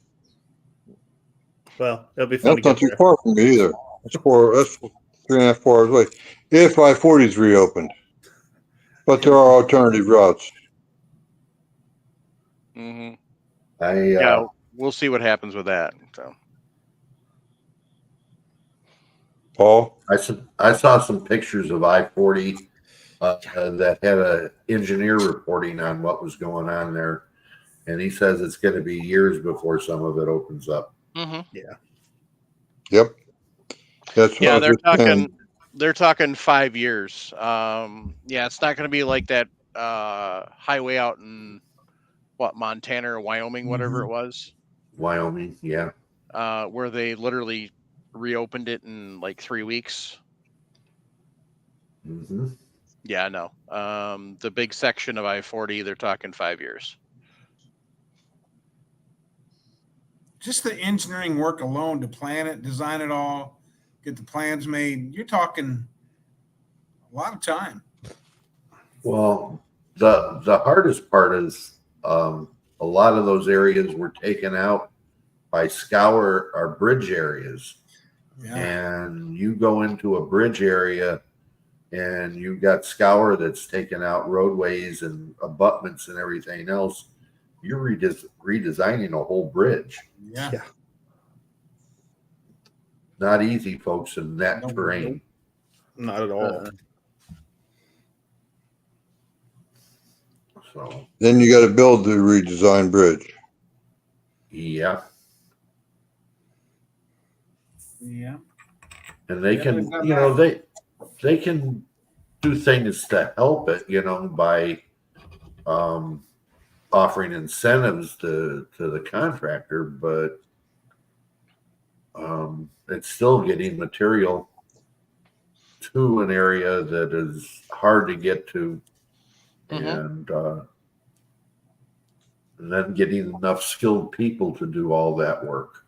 Well, it'll be fun That's to not get too there. far from me either. That's 3.5, 4 hours away. If I-40 is reopened, but there are alternative routes. Yeah, we'll see what happens with that. So, Paul, I saw some pictures of I-40 that had an engineer reporting on what was going on there, and he says it's going to be years before some of it opens up. Yeah. Yep. That's yeah, what they're talking 5 years. Yeah, it's not going to be like that highway out in Montana or Wyoming, whatever it was. Wyoming, yeah. Where they literally reopened it in like 3 weeks. Yeah, no. The big section of I-40, they're talking 5 years. Just the engineering work alone to plan it, design it all, get the plans made. You're talking a lot of time. Well, the hardest part is a lot of those areas were taken out by scour or bridge areas. Yeah. And you go into a bridge area and you've got scour that's taken out roadways and abutments and everything else. You're redesigning a whole bridge. Yeah. Not easy, folks, in that terrain. Not at all. So then you got to build the redesigned bridge. yeah. Yeah. And they can, they can do things to help it, by offering incentives to the contractor, but it's still getting material to an area that is hard to get to, and then getting enough skilled people to do all that work.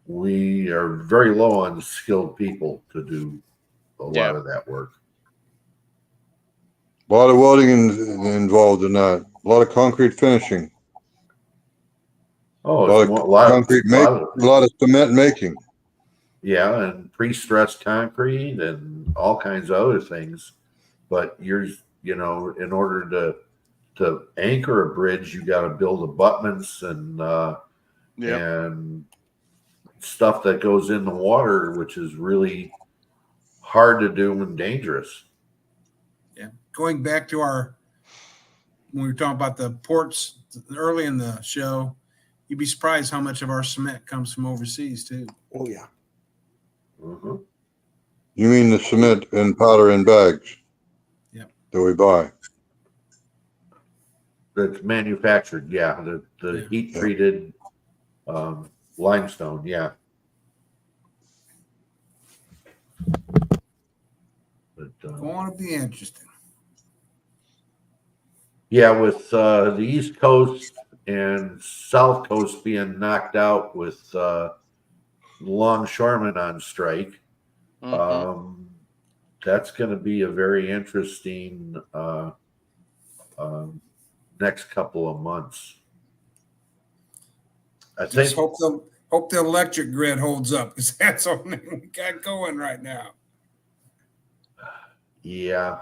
We are very low on skilled people to do a lot of that work. A lot of welding involved in that. A lot of concrete finishing. Oh, a lot of cement making. Yeah, and pre-stressed concrete and all kinds of other things. But in order to anchor a bridge, you got to build abutments and stuff that goes in the water, which is really hard to do and dangerous. Yeah. Going back to when we were talking about the ports early in the show, you'd be surprised how much of our cement comes from overseas too. Oh yeah. You mean the cement and powder in bags? Yep. That we buy. That's manufactured, yeah. The heat treated limestone, yeah. But Going to be interesting. Yeah, with the East Coast and South Coast being knocked out with longshoremen on strike, that's going to be a very interesting next couple of months. I Just think. hope the electric grid holds up, because that's all we got going right now. Yeah.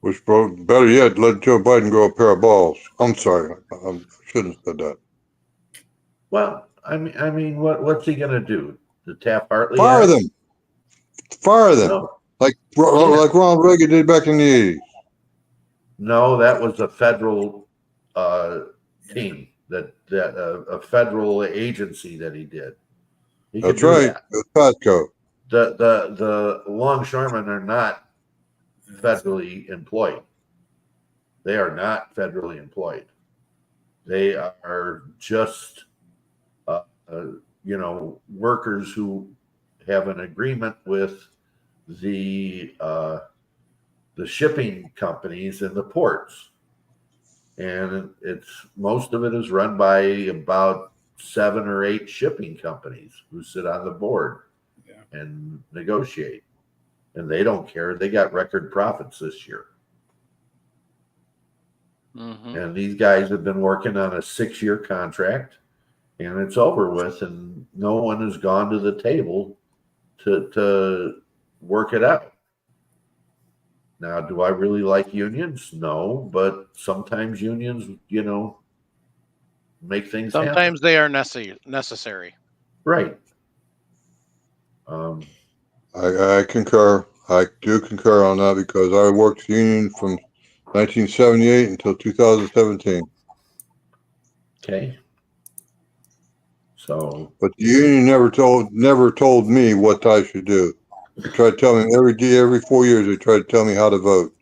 Which, better yet, let Joe Biden grow a pair of balls. I'm sorry, I shouldn't have said that. Well, I mean, what's he going to do? The Taft-Hartley Fire Act? them. Fire them. No. Like Ronald Reagan did back in the 80s. No, that was a federal team, that a federal agency that he did. He could That's do right. that. It's Patco. The longshoremen are not federally employed. They are not federally employed. They are just workers who have an agreement with the shipping companies and the ports, and most of it is run by about 7 or 8 shipping companies who sit on the board and negotiate, and they don't care. They got record profits this year. And these guys have been working on a 6-year contract, and it's over with, and no one has gone to the table to work it out. Now, do I really like unions? No, but sometimes unions, make things happen. Sometimes they are necessary. Right. I concur. I do concur on that, because I worked union from 1978 until 2017. Okay. So. But the union never told me what I should do. They tried to tell me every 4 years. They tried to tell me how to vote.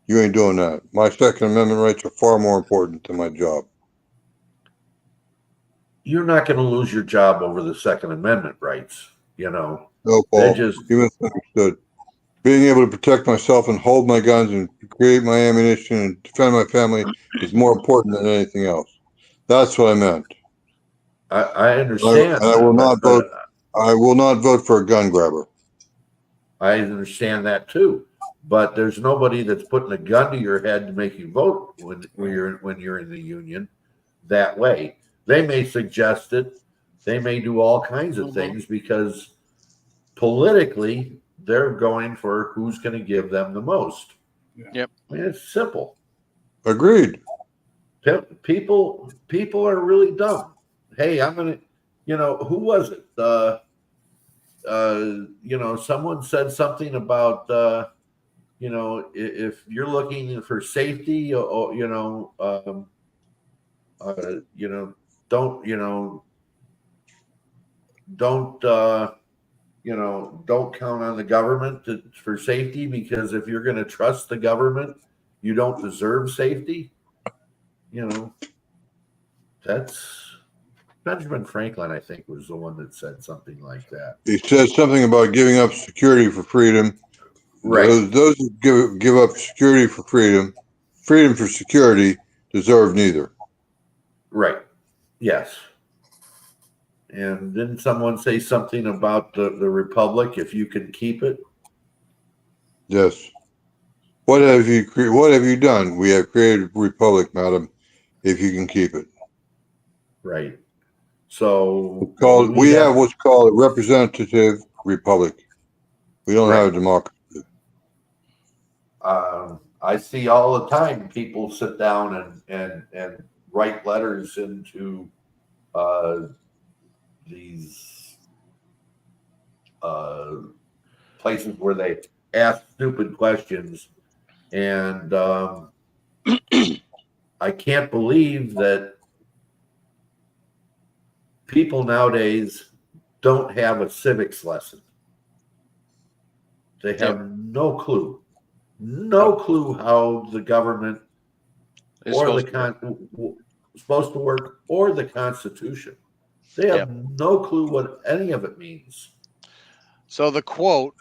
You ain't doing that. My Second Amendment rights are far more important than my job. You're not going to lose your job over the Second Amendment rights. No, Paul. You misunderstood. Being able to protect myself and hold my guns and create my ammunition and defend my family is more important than anything else. That's what I meant. I understand. I will not vote. I will not vote for a gun grabber. I understand that too, but there's nobody that's putting a gun to your head to make you vote when you're in the union that way. They may suggest it. They may do all kinds of things, because politically they're going for who's going to give them the most. Yep. I mean, it's simple. Agreed. People are really dumb. Hey, I'm going to, who was it? Someone said something about, if you're looking for safety, don't count on the government for safety, because if you're going to trust the government, you don't deserve safety. That's Benjamin Franklin, I think, was the one that said something like that. He said something about giving up security for freedom. Right. Those who give up security for freedom for security, deserve neither. Right. Yes. And didn't someone say something about the republic, if you can keep it? Yes. What have you done? We have created a republic, madam, if you can keep it. Right. So we have what's called a representative republic. We don't have a democracy. I see all the time people sit down and write letters into these places where they ask stupid questions, and I can't believe that people nowadays don't have a civics lesson. They have no clue how the government or supposed to work, or the Constitution. They have no clue what any of it means. So the quote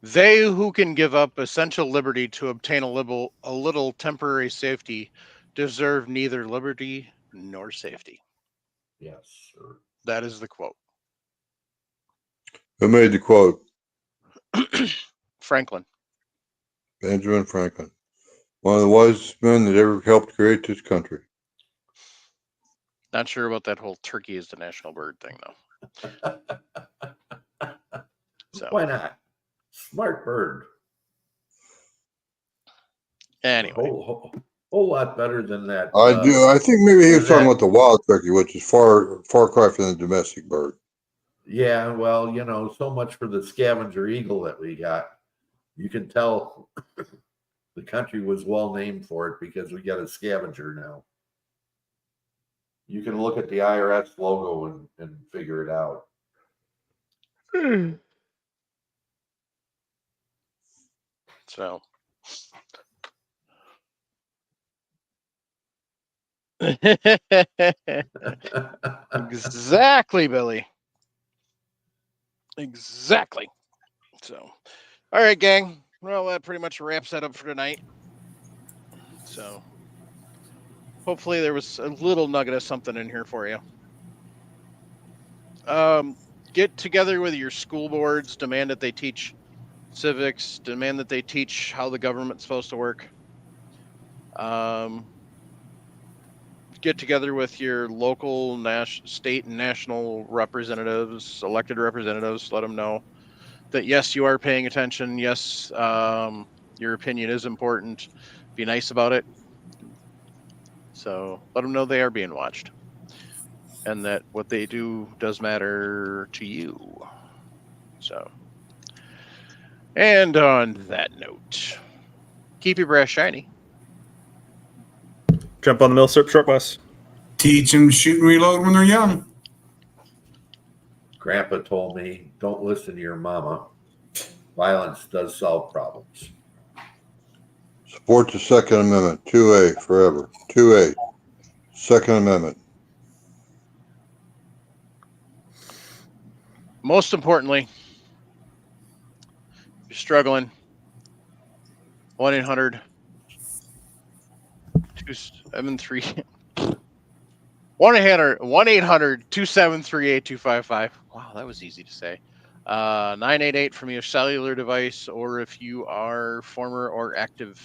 They who can give up essential liberty to obtain a little temporary safety deserve neither liberty nor safety. Yes, sir. That is the quote. Who made the quote? Franklin. Benjamin Franklin. One of the wisest men that ever helped create this country. Not sure about that whole turkey is the national bird thing, though. So Why not? Smart bird. anyway, Whole lot better than that. I think maybe he was talking that- about the wild turkey, which is far cry from the domestic bird. Yeah, well, so much for the scavenger eagle that we got. You can tell the country was well named for it because we got a scavenger now. You can look at the IRS logo and figure it out. so exactly, Billy. Exactly. So, all right, gang. Well, that pretty much wraps that up for tonight. So, hopefully, there was a little nugget of something in here for you. Get together with your school boards, demand that they teach civics, demand that they teach how the government's supposed to work. Get together with your local, state, and national representatives, elected representatives. Let them know that yes, you are paying attention. Yes, your opinion is important. Be nice about it. So let them know they are being watched, and that what they do does matter to you. So, and on that note, keep your brass shiny. Jump on the Millsip short bus. Teach them to shoot and reload when they're young. Grandpa told me, don't listen to your mama. Violence does solve problems. Support the Second Amendment. 2A forever. 2A. Second Amendment. Most importantly, if you're struggling, 1-800-273 1-800-273-8255. Wow, that was easy to say. 988 from your cellular device, or if you are former or active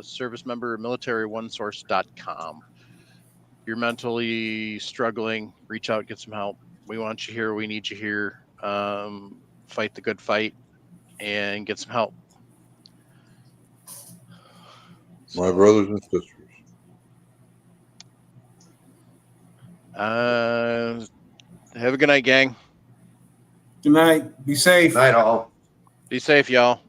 service member, military1source.com. If you're mentally struggling, reach out, get some help. We want you here. We need you here. Fight the good fight and get some help. My brothers and sisters. Have a good night, gang. Good night. Be safe. Night all. Be safe, y'all.